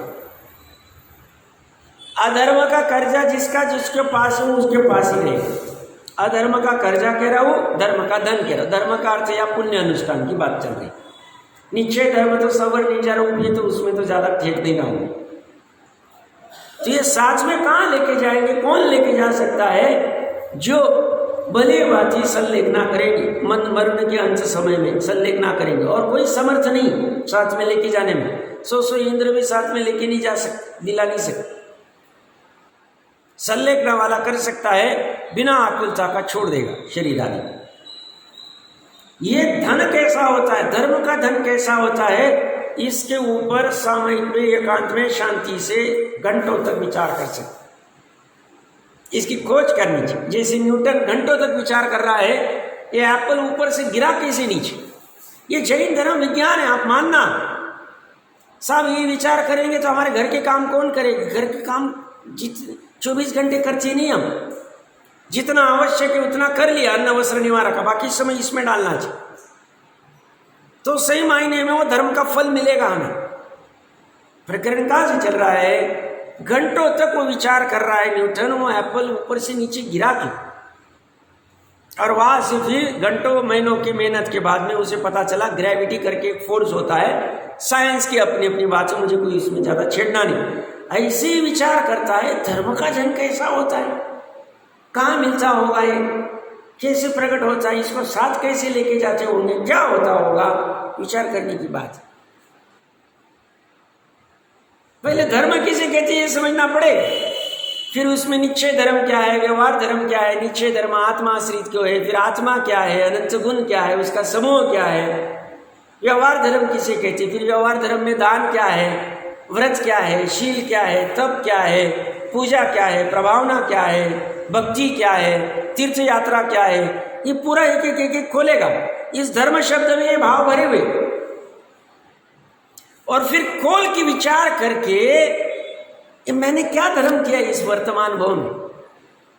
अधर्म का कर्जा जिसके पास है उसके पास ही रहे। अधर्म का कर्जा कह रहा हूँ, धर्म का धन कह रहा हूँ। धर्म का अर्थ या पुण्य अनुष्ठान की बात चल रही। निश्चय धर्म तो सवर नहीं जा रहा हूँ, ये तो उसमें तो ज्यादा ठेक देगा हूँ। तो ये साथ में कहाँ लेके जाएंगे, कौन लेके जा सकता है, जो भले बाती संलेख ना करेंगे, मन मरण के अंत समय में संलेख ना करेंगे, और कोई समर्थ नहीं साथ में लेके जाने में। सो इंद्र भी साथ में लेके नहीं जा सकते, दिला नहीं सकते। संलेखना वाला कर सकता है, बिना आकुलता का छोड़ देगा शरीर आदि। ये धन कैसा होता है, धर्म का धन कैसा होता है, इसके ऊपर सामयिक में एकांत में शांति से घंटों तक विचार कर सकते, इसकी खोज करनी चाहिए। जैसे न्यूटन घंटों तक विचार कर रहा है, ये एप्पल ऊपर से गिरा कैसे नीचे, ये जैन धर्म विज्ञान है, आप मानना। साहब ये विचार करेंगे तो हमारे घर के काम कौन करेगा, घर के काम 24 घंटे करते नहीं हम, जितना आवश्यक है उतना कर लिया, अन्न वस्त्र निवारा का, बाकी समय इसमें डालना चाहिए, तो सही मायने में वो धर्म का फल मिलेगा हमें। प्रकरण कहाँ से चल रहा है, घंटों तक वो विचार कर रहा है न्यूटन, वो एप्पल ऊपर से नीचे गिरा क्यों, और वहां से फिर घंटों महीनों की मेहनत के बाद में उसे पता चला ग्रेविटी करके एक फोर्स होता है। साइंस की अपनी अपनी बात है, मुझे कोई इसमें ज्यादा छेड़ना नहीं। ऐसे ही विचार करता है, धर्म का जन कैसा होता है, कहाँ मिलता होगा, ये कैसे प्रकट होता है, इसको साथ कैसे लेके जाते होंगे, क्या होता होगा, विचार करने की बात है। पहले धर्म किसे कहते हैं ये समझना पड़े, फिर उसमें निश्चय धर्म क्या है, व्यवहार धर्म क्या है, निश्चय धर्म आत्मा आश्रित क्यों है, फिर आत्मा क्या है, अनंत गुण क्या है, उसका समूह क्या है, व्यवहार धर्म किसे कहते हैं, फिर व्यवहार धर्म में दान क्या है, व्रत क्या है, शील क्या है, तप क्या है, पूजा क्या है, प्रभावना क्या है, भक्ति क्या है, तीर्थ यात्रा क्या है, ये पूरा एक एक खोलेगा। इस धर्म शब्द में ये भाव भरे हुए, और फिर खोल के विचार करके मैंने क्या धर्म किया इस वर्तमान भाव में,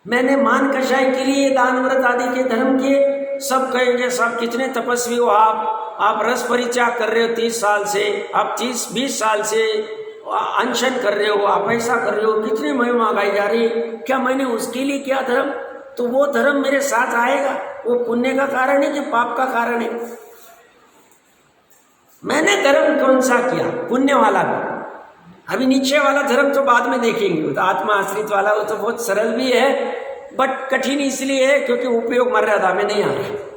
मैंने मान कषाय के लिए दान व्रत आदि के धर्म किए। सब कहेंगे सब कितने तपस्वी हो आप रस परित्याग कर रहे हो 30 साल से, आप 20 साल से अनशन कर रहे हो, आप ऐसा कर रहे हो, कितनी महिमा गाई जा रही है, क्या मैंने उसके लिए किया धर्म, तो वो धर्म मेरे साथ आएगा, वो पुण्य का कारण है कि पाप का कारण है। मैंने धर्म कौन सा किया, पुण्य वाला भी, अभी निश्चय वाला धर्म तो बाद में देखेंगे, तो आत्मा आश्रित वाला वो तो बहुत सरल भी है, बट कठिन इसलिए है क्योंकि उपयोग मर्यादा में नहीं आ रहा।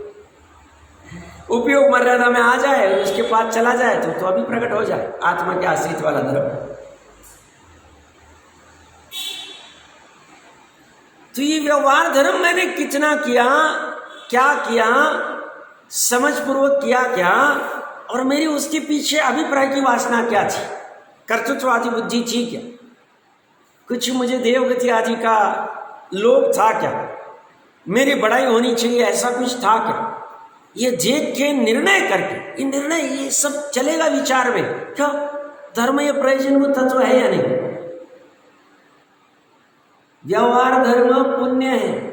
उपयोग मर्यादा में आ जाए, उसके पास चला जाए तो अभी प्रकट हो जाए आत्मा के आश्रित वाला धर्म। तो ये व्यवहार धर्म मैंने कितना किया, क्या किया, समझपूर्वक किया क्या, और मेरी उसके पीछे अभिप्राय की वासना क्या थी, कर्तृत्व आदि बुद्धि थी क्या, कुछ मुझे देवगति आदि का लोभ था क्या, मेरी बड़ाई होनी चाहिए ऐसा कुछ था क्या, ये देख के निर्णय करके, ये निर्णय ये सब चलेगा विचार में, क्या धर्म ये प्रयोजन तत्व है या नहीं। व्यवहार धर्म पुण्य है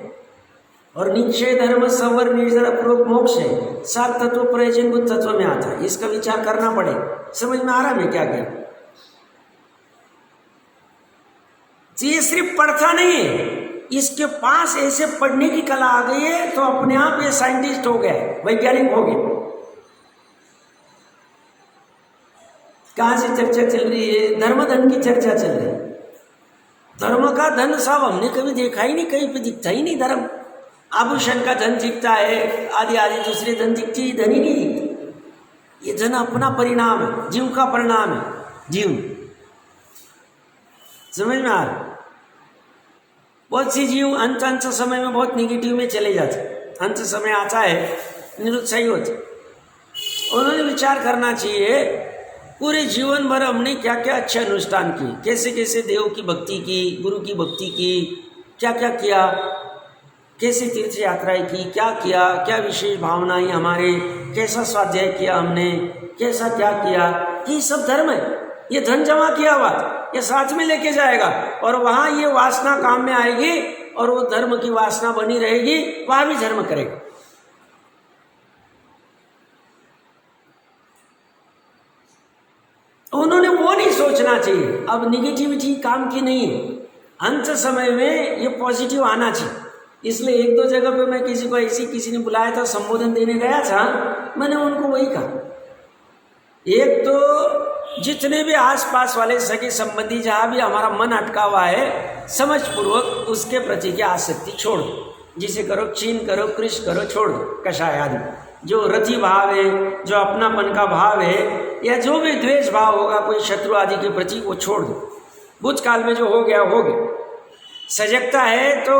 और निश्चय धर्म सवर निर्जरा पूर्वक मोक्ष है, 7 तत्व प्रयोजन तत्व में आता है, इसका विचार करना पड़े। समझ में आ रहा है क्या क्या, तो ये सिर्फ पढ़ता नहीं है, इसके पास ऐसे पढ़ने की कला आ गई है तो अपने आप ये साइंटिस्ट हो गया, वैज्ञानिक हो गया। कहां से चर्चा चल रही है? धर्म धन की चर्चा चल रही है। धर्म का धन साहब हमने कभी देखा ही नहीं, कहीं पे दिखता ही नहीं धर्म। आभूषण का धन दिखता है, आदि आदि दूसरे धन दिखती है, धन ही नहीं दिखती। ये धन अपना परिणाम है, जीव का परिणाम है, जीव। समझ में आ रहा? बहुत सी जीव अंत समय में बहुत निगेटिव में चले जाते, अंत समय आता है निरुत्साही होते। उन्होंने विचार करना चाहिए पूरे जीवन भर हमने क्या क्या अच्छे अनुष्ठान किए, कैसे कैसे देव की भक्ति की, गुरु की भक्ति की, क्या क्या किया, कैसे तीर्थ यात्राएं की, क्या किया, क्या विशेष भावनाएं हमारे, कैसा स्वाध्याय किया हमने, कैसा क्या किया। ये सब धर्म है, ये धन जमा किया हुआ ये साथ में लेके जाएगा और वहाँ ये वासना काम में आएगी और वो धर्म की वासना बनी रहेगी, वहाँ भी धर्म करेगा। उन्होंने वो नहीं सोचना चाहिए। अब निगेटिविटी काम की नहीं है, अंत समय में ये पॉजिटिव आना चाहिए। इसलिए एक दो जगह पे मैं किसी को ऐसी किसी ने बुलाया था, संबोधन देने गया था, मैंने उनको वही कहा, एक तो जितने भी आसपास वाले सगे संबंधी जहाँ भी हमारा मन अटका हुआ है, समझ पूर्वक उसके प्रति की आसक्ति छोड़ दो। जिसे करो चीन करो, कृष करो, छोड़ दो, कषाय आदि। जो रति भाव है, जो अपनापन का भाव है, या जो भी द्वेष भाव होगा कोई शत्रु आदि के प्रति, वो छोड़ दो। भूतकाल में जो हो गया हो गया। सजगता है तो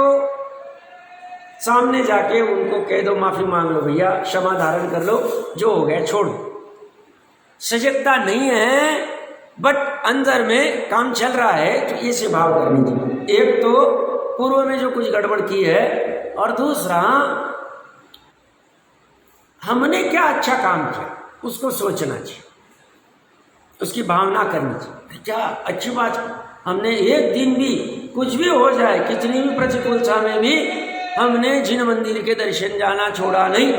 सामने जाके उनको कह दो, माफी मांग लो भैया, क्षमा धारण कर लो, जो हो गया छोड़ दो। सजगता नहीं है बट अंदर में काम चल रहा है, तो ये से भाव करनी चाहिए। एक तो पूर्व में जो कुछ गड़बड़ की है, और दूसरा हमने क्या अच्छा काम किया उसको सोचना चाहिए, उसकी भावना करनी चाहिए। क्या अच्छी बात, हमने एक दिन भी कुछ भी हो जाए, कितनी भी प्रतिकूलता में भी हमने जिन मंदिर के दर्शन जाना छोड़ा नहीं।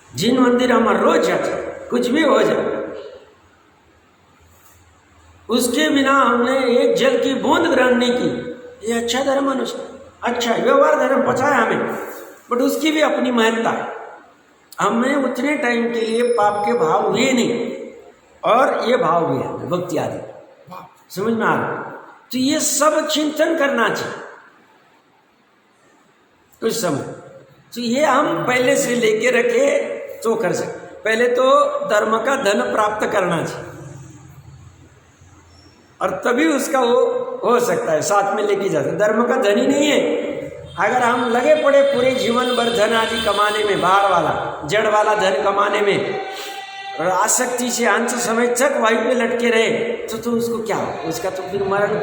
जिन मंदिर हम रोज जाते, कुछ भी हो जाए, उसके बिना हमने एक जल की बूंद ग्रहण नहीं की। ये अच्छा धर्म अनुष्ठान, अच्छा व्यवहार धर्म पता है हमें, बट उसकी भी अपनी महत्ता है। हमें उतने टाइम के लिए पाप के भाव हुए नहीं, और ये भाव भी है भक्ति आदि, समझ में आ रहा? तो ये सब चिंतन करना चाहिए कुछ समय। तो ये हम पहले से लेके रखे तो कर सकते। पहले तो धर्म का धन प्राप्त करना चाहिए, और तभी उसका वो हो सकता है, साथ में लेके जाते। धर्म का धन ही नहीं है। अगर हम लगे पड़े पूरे जीवन भर धन आदि कमाने में, बाहर वाला जड़ वाला धन कमाने में, और आसक्ति से अंत समय तक वहीं पे लटके रहे, तो उसको क्या हो? उसका तो फिर मरण,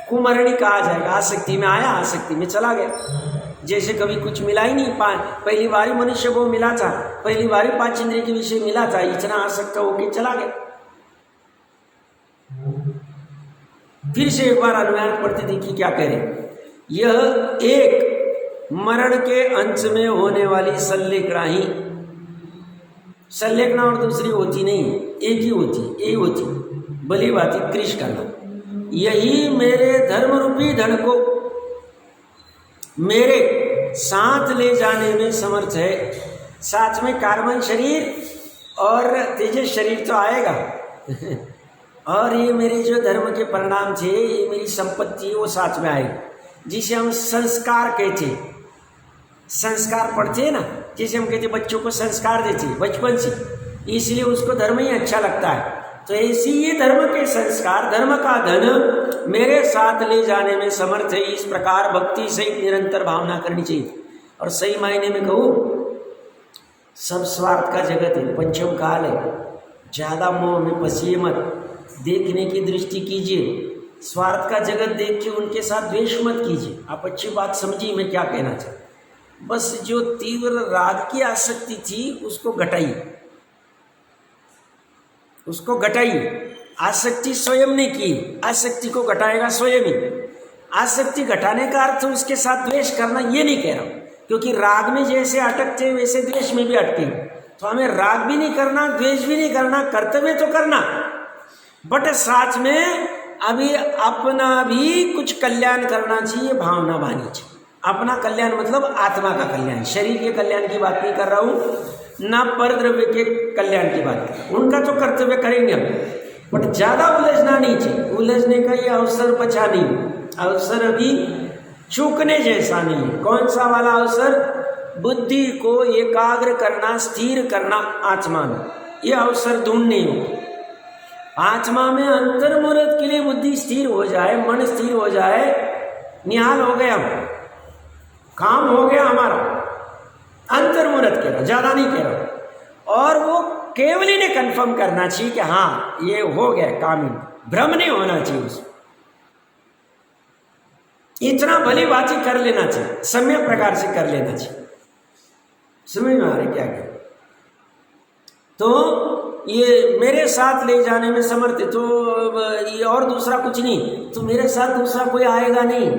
कुमरणी कहा जाएगा। आसक्ति में आया, आसक्ति में चला गया। जैसे कभी कुछ मिला ही नहीं, पहली बार ही मनुष्य को मिला था, पहली बार ही 5 इंद्रिय के विषय मिला था, इतना आसक्त होके चला गया। फिर से एक बार अनुमान पढ़ते देखिए क्या कह रहे। यह एक मरण के अंत में होने वाली संलेखना ही, संलेखना और दूसरी होती नहीं, एक ही होती, यही होती भली बात कृष करना। यही मेरे धर्म रूपी धन को मेरे साथ ले जाने में समर्थ है। साथ में कार्बन शरीर और तेजस शरीर तो आएगा और ये मेरे जो धर्म के परिणाम थे, ये मेरी संपत्ति, वो साथ में आएगी, जिसे हम संस्कार कहते हैं। संस्कार पढ़ते हैं ना, जैसे हम कहते बच्चों को संस्कार देते हैं बचपन से, इसलिए उसको धर्म ही अच्छा लगता है। तो ऐसी ये धर्म के संस्कार, धर्म का धन मेरे साथ ले जाने में समर्थ है। इस प्रकार भक्ति सहित निरंतर भावना करनी चाहिए। और सही मायने में कहूँ, सब स्वार्थ का जगत है, पंचम काल है, ज़्यादा मोह में फंसिए मत, देखने की दृष्टि कीजिए। स्वार्थ का जगत देख के उनके साथ द्वेष मत कीजिए। आप अच्छी बात समझिए मैं क्या कहना चाहता। बस जो तीव्र राग की आसक्ति थी उसको घटाइए, उसको घटाइए। आसक्ति स्वयं ने की, आसक्ति को घटाएगा स्वयं ही। आसक्ति घटाने का अर्थ उसके साथ द्वेष करना ये नहीं कह रहा हूँ, क्योंकि राग में जैसे अटकते वैसे द्वेष में भी अटके। तो हमें राग भी नहीं करना, द्वेष भी नहीं करना, कर्तव्य तो करना, बट साथ में अभी अपना भी कुछ कल्याण करना चाहिए, भावना बानी चाहिए। अपना कल्याण मतलब आत्मा का कल्याण, शरीर के कल्याण की बात नहीं कर रहा हूँ, ना पर द्रव्य के कल्याण की बात कर रहा हूँ। उनका तो कर्तव्य करेंगे हम, बट ज़्यादा उलझना नहीं चाहिए। उलझने का ये अवसर बचा नहीं, अवसर अभी चूकने जैसा नहीं है। कौन सा वाला अवसर? बुद्धि को एकाग्र करना, स्थिर करना आत्मा में, ये अवसर ढूंढने हो। आत्मा में अंतर्मुहूर्त के लिए बुद्धि स्थिर हो जाए, मन स्थिर हो जाए, निहाल हो गया, काम हो गया हमारा। अंतर्मुहूर्त कह रहा, ज्यादा नहीं कह रहा। और वो केवल ही ने कंफर्म करना चाहिए कि हाँ ये हो गया काम, भ्रम नहीं होना चाहिए उसमें। इतना भली बाती कर लेना चाहिए, सम्यक प्रकार से कर लेना चाहिए। समझ में आ रही क्या क्या? तो ये मेरे साथ ले जाने में समर्थ है, तो ये और दूसरा कुछ नहीं, तो मेरे साथ दूसरा कोई आएगा नहीं।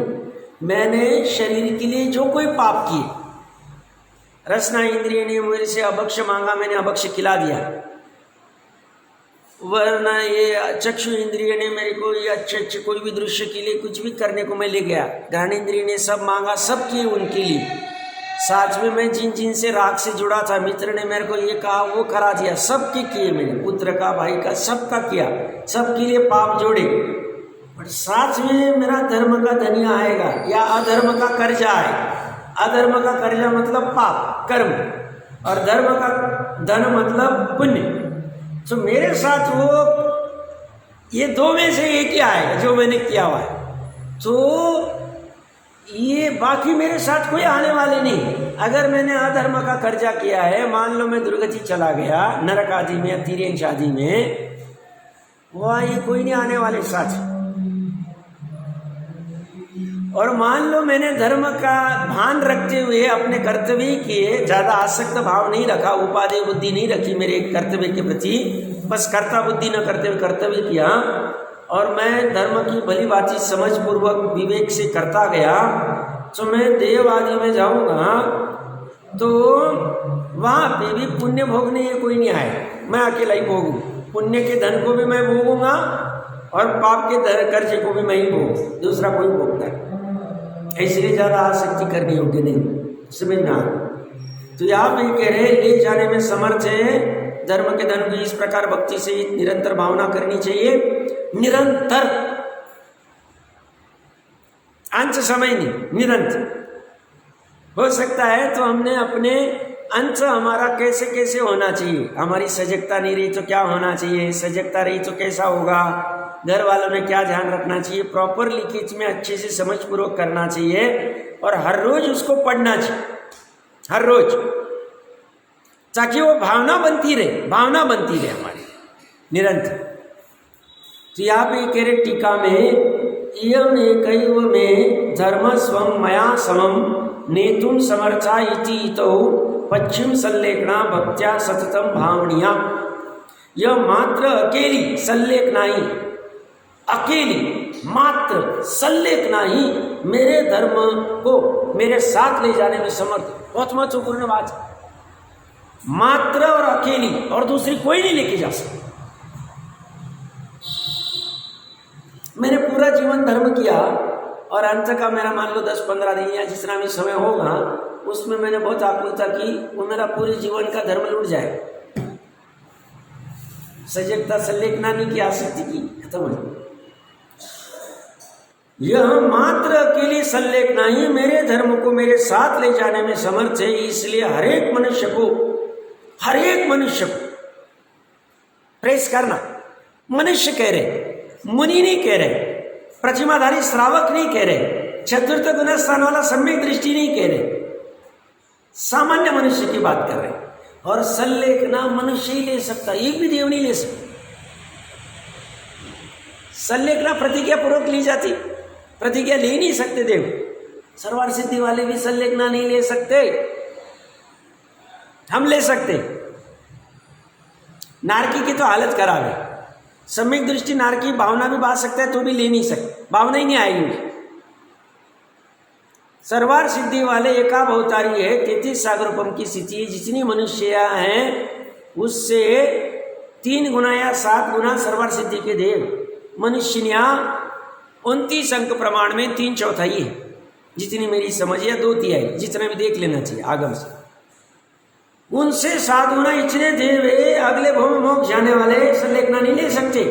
मैंने शरीर के लिए जो कोई पाप किए, रसना इंद्रिय ने मेरे से अभक्ष मांगा, मैंने अभक्ष खिला दिया, वरना ये चक्षु इंद्रिय ने मेरे को ये अच्छे कोई भी दृश्य के लिए कुछ भी करने को मैं ले गया, घ्राण इंद्रिय ने सब मांगा, सब किए उनके लिए। साथ में मैं जिन जिन से राग से जुड़ा था, मित्र ने मेरे को ये कहा वो करा दिया, सबके किए मैंने, पुत्र का, भाई का, सबका किया, सबके लिए पाप जोड़े। बट साथ में मेरा धर्म का धनिया आएगा या अधर्म का कर्जा आएगा। अधर्म का कर्जा मतलब पाप कर्म, और धर्म का धन मतलब पुण्य। तो मेरे साथ वो ये दो में से एक ही आएगा जो मैंने किया हुआ है। तो ये बाकी मेरे साथ कोई आने वाले नहीं। अगर मैंने अधर्म का कर्जा किया है, मान लो मैं दुर्गति चला गया नरक आदि में या तिर्यंश आदि में, वहाँ ये कोई नहीं आने वाले साथ। और मान लो मैंने धर्म का भान रखते हुए अपने कर्तव्य किए, ज्यादा आसक्त भाव नहीं रखा, उपादेय बुद्धि नहीं रखी मेरे कर्तव्य के प्रति, बस कर्ता बुद्धि न करते हुए कर्तव्य किया, और मैं धर्म की भली बात समझ पूर्वक विवेक से करता गया, तो मैं देव आदि में जाऊंगा तो वहाँ पे भी पुण्य भोगने ये कोई नहीं आए, मैं अकेला ही भोगूं। पुण्य के धन को भी मैं भोगूंगा और पाप के कर्जे को भी मैं ही भोगूं, दूसरा कोई भोगता है। इसलिए ज़्यादा आसक्ति करनी होगी नहीं, समझ में आ। तो यहाँ पे कह रहे ले जाने में समर्थ है, धर्म के धन की इस प्रकार भक्ति से निरंतर भावना करनी चाहिए, निरंतर, अंत समय नहीं, निरंतर। हो सकता है तो हमने अपने अंत हमारा कैसे कैसे होना चाहिए, हमारी सजगता नहीं रही तो क्या होना चाहिए, सजगता रही तो कैसा होगा, घर वालों ने क्या ध्यान रखना चाहिए, प्रॉपर लीकेज में अच्छे से समझ पूर्वक करना चाहिए, और हर रोज उसको पढ़ना चाहिए, हर रोज, ताकि वो भावना बनती रहे, भावना बनती रहे हमारी निरंतर। तो यहाँ पे कह रहे टीका में, इयम एकैव में धर्म स्वम मया समम नेतुम समर्था इति इतो पश्चिम संलेखना भक्त्या सततम भावनिया। यह मात्र अकेली संलेखना ही, अकेली मात्र संलेखना ही मेरे धर्म को मेरे साथ ले जाने में समर्थ। बहुत महत्वपूर्ण बात है, मात्र और अकेली, और दूसरी कोई नहीं लेके जा सकती। मैंने पूरा जीवन धर्म किया और अंत का मेरा मान लो 10-15 दिन या जितना भी समय होगा उसमें मैंने बहुत आकुलता की, वो मेरा पूरे जीवन का धर्म लूट जाए। सजगता संलेखना नहीं की, आसक्ति की, खत्म हो। यह मात्र अकेली संलेखना ही मेरे धर्म को मेरे साथ ले जाने में समर्थ है। इसलिए हरेक मनुष्य को प्रेस करना, मनुष्य कह रहे, मुनि नहीं कह रहे, प्रतिमाधारी श्रावक नहीं कह रहे, चतुर्थ गुण स्थान वाला सम्यक दृष्टि नहीं कह रहे, सामान्य मनुष्य की बात कर रहे। और संलेखना मनुष्य ही ले सकता, एक भी देव नहीं ले सकता। संलेखना प्रतिज्ञा पूर्वक ली जाती, प्रतिज्ञा ले नहीं सकते देव। सर्वार्थ सिद्धि वाले भी संलेखना नहीं ले सकते, हम ले सकते। नारकी की तो हालत खराब है, सम्यक दृष्टि नारकी भावना भी बांध सकता है तो भी ले नहीं सकते, भावना ही नहीं आएगी। सर्वार्थ सिद्धि वाले एकाभ अवतारी है, 33 सागर रूपम की स्थिति, जितनी मनुष्य हैं उससे 3 गुना या 7 गुना सर्वर सिद्धि के देव मनुष्य ने 29 अंक प्रमाण में 3/4 है, जितनी मेरी समझ है 2/3 जितना भी देख लेना चाहिए आगम से। उनसे 7 गुना इतने देव है, अगले भव में मोक्ष जाने वाले संलेखना नहीं ले सकते,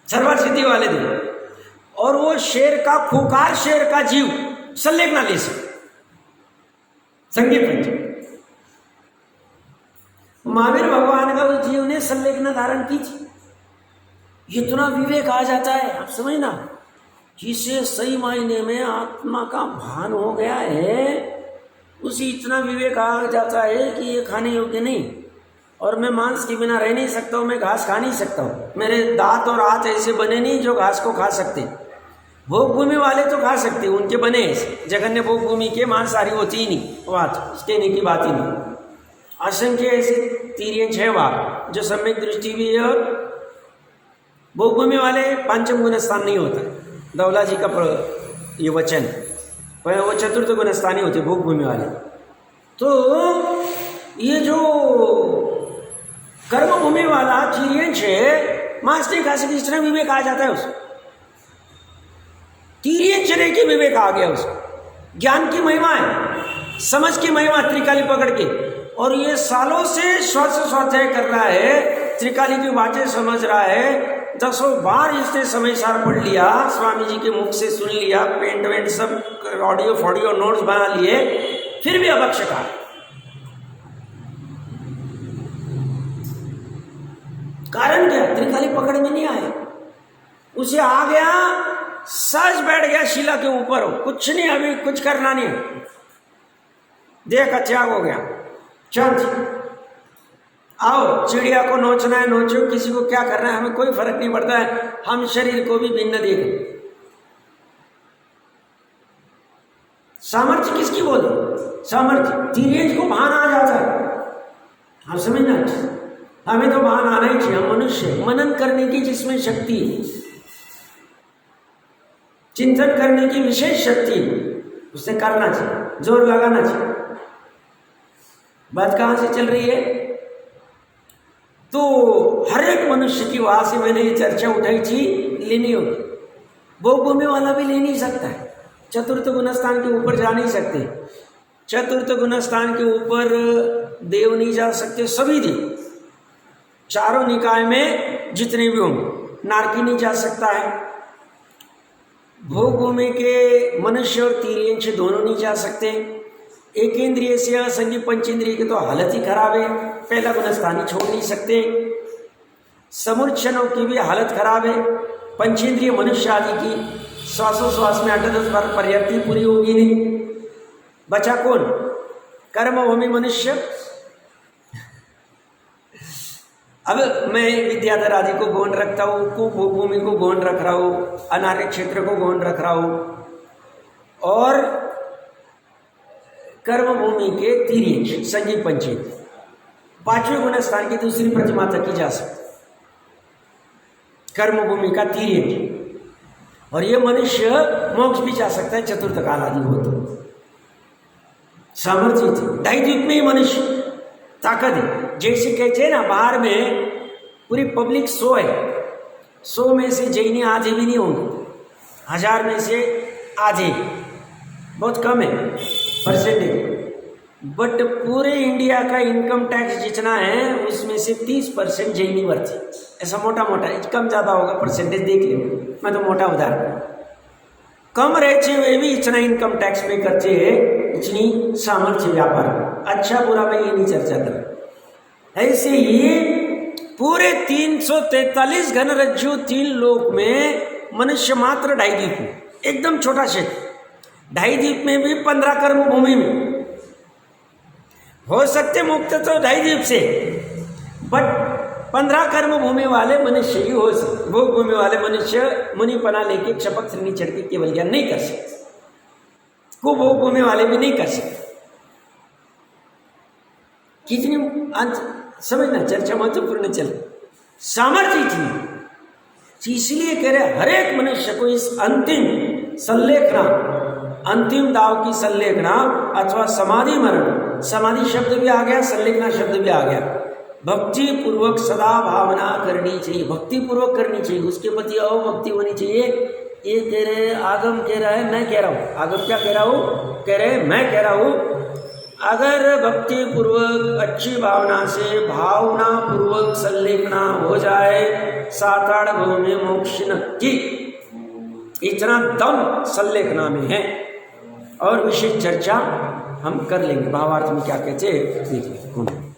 सर्वर सिद्धि वाले देव। और वो शेर का खूंखार शेर का जीव संलेखना ले सकते संगीत पंच। महावीर भगवान का उस जीव ने संलेखना धारण की थी। इतना विवेक आ जाता है, आप समझना, जिसे सही मायने में आत्मा का भान हो गया है, उसे इतना विवेक आ जाता है कि ये खाने योग्य नहीं, और मैं मांस के बिना रह नहीं सकता हूँ, मैं घास खा नहीं सकता हूँ, मेरे दांत और हाथ ऐसे बने नहीं जो घास को खा सकते। भोग भूमि वाले तो खा सकते, उनके बने ऐसे, जगन्य भोग भूमि के मांसाहारी होती ही नहीं, बात कहने की बात ही नहीं। असंख्य ऐसे तीर्यंश है वहाँ जो सम्यक दृष्टि भी है, और भोग भूमि वाले पंचम गुण स्थान नहीं होता। दौला जी का ये वचन, पर वो चतुर्थ गुण स्थानी होते भोग भूमि वाले। तो ये जो कर्म भूमि वाला तीर्यंश है, मांस नहीं खा सकती, इतना विवेक आ जाता है उसको, तीर्यंश रहने की विवेक आ गया उसको। ज्ञान की महिमा है, समझ की महिमा, त्रिकाली पकड़ के, और ये सालों से स्वाध्याय कर रहा है, त्रिकाली की बातें समझ रहा है, 10 बार इसने समय सार पढ़ लिया, स्वामी जी के मुख से सुन लिया, पेंट वेंट सब ऑडियो फॉडियो नोट्स बना लिए, फिर भी अभक्षका। कारण क्या? त्रिकाली पकड़ में नहीं आया, उसे आ गया, सज बैठ गया शिला के ऊपर, कुछ नहीं, अभी कुछ करना नहीं, देह का त्याग हो गया। चल आओ, चिड़िया को नोचना है नोचो, किसी को क्या करना है हमें कोई फर्क नहीं पड़ता है, हम शरीर को भी भिन्न देखें। सामर्थ्य किसकी बोले? सामर्थ्य तीर्यंश को भान आ जाता है, हम समझना, हमें तो भान आना ही चाहिए। हम मनुष्य, मनन करने की जिसमें शक्ति, चिंतन करने की विशेष शक्ति, उसे करना चाहिए, जोर लगाना चाहिए। बात कहां से चल रही है? तो हर एक मनुष्य की वहां से मैंने ये चर्चा उठाई थी, लेनी होगी। भोग भूमि वाला भी ले नहीं सकता है, चतुर्थ गुण स्थान के ऊपर जा नहीं सकते, चतुर्थ गुण स्थान के ऊपर देव नहीं जा सकते, सभी देव, चारों निकाय में जितने भी होंगे, नारकी नहीं जा सकता है, भोग भूमि के मनुष्य और तीर्यंश दोनों नहीं जा सकते, एक इंद्रिय से असंगी पंचेंद्रिय की तो हालत ही खराब है, पहला गुण स्थान ही छोड़ नहीं सकते, समूर्छनों की भी हालत खराब है, पंचेंद्रिय मनुष्य आदि की श्वासोश्वास में 8-10 बार पर्याप्ति पूरी होगी नहीं, बचा कौन? कर्म भूमि मनुष्य। अब मैं विद्याधर आदि को गौण रखता हूँ, भोग भूमि को गौण रख रहा हूँ, अनार्य क्षेत्र को गौण रख रहा हूँ, और कर्म भूमि के तीर्यंश संजीव पंचेंद्रिय, 5वें गुण स्थान की दूसरी प्रतिमा तक की जा सकती, कर्म भूमि का तीर्यंश। और ये मनुष्य मोक्ष भी जा सकता है, चतुर्थ काल आदि हो तो सामर्थ्य थी। ढाई द्वीप में ही मनुष्य ताकत है, जैसे कहते हैं ना, बाहर में पूरी पब्लिक 100 है, 100 में से जैनी आधे भी नहीं होंगे, 1000 में से आधे, बहुत कम है परसेंटेज, बट पूरे इंडिया का इनकम टैक्स जितना है उसमें से 30% जैनी वर्ती, ऐसा मोटा मोटा, कम ज़्यादा होगा परसेंटेज, देख लो, मैं तो मोटा उदाहरण, कम रहते हुए भी इतना इनकम टैक्स पे करते हैं, इतनी सामर्थ्य व्यापार। अच्छा बुरा मैं ये नहीं चर्चा कर, ऐसे ही पूरे 343 घन रज्जु 3 लोक में मनुष्य मात्र 2.5 द्वीप में, एकदम छोटा क्षेत्र, 2.5 द्वीप में भी 15 कर्म भूमि में हो सकते मुक्त तो 2.5 द्वीप से, बट 15 कर्म भूमि वाले मनुष्य ही हो सकते। भोग भूमि वाले मनुष्य मुनिपना लेके क्षपक श्रेणी चढ़ के केवल ज्ञान नहीं कर सकते, को भोग भूमि वाले भी नहीं कर सकते। कितनी समझना, चर्चा महत्वपूर्ण चल, सामर्थ्य थी, इसलिए कह रहे हर एक मनुष्य को इस अंतिम संलेखना, अंतिम दाव की संलेखना अथवा समाधि मरण समाधि शब्द भी आ गया, संलेखना शब्द भी आ गया। भक्ति पूर्वक सदा भावना करनी चाहिए, भक्ति पूर्वक करनी चाहिए, उसके प्रति अवभक्ति होनी चाहिए। ये कह रहे आगम कह रहा है, मैं कह रहा हूँ। आगम क्या कह रहा हूँ? कह रहे मैं कह रहा हूँ। अगर भक्ति पूर्वक अच्छी भावना से भावना पूर्वक संलेखना हो जाए, साताड़ भव में मोक्ष नक्की। इतना दम संलेखना में है और विशेष चर्चा हम कर लेंगे। भावार्थ में क्या कहते हैं देखिए।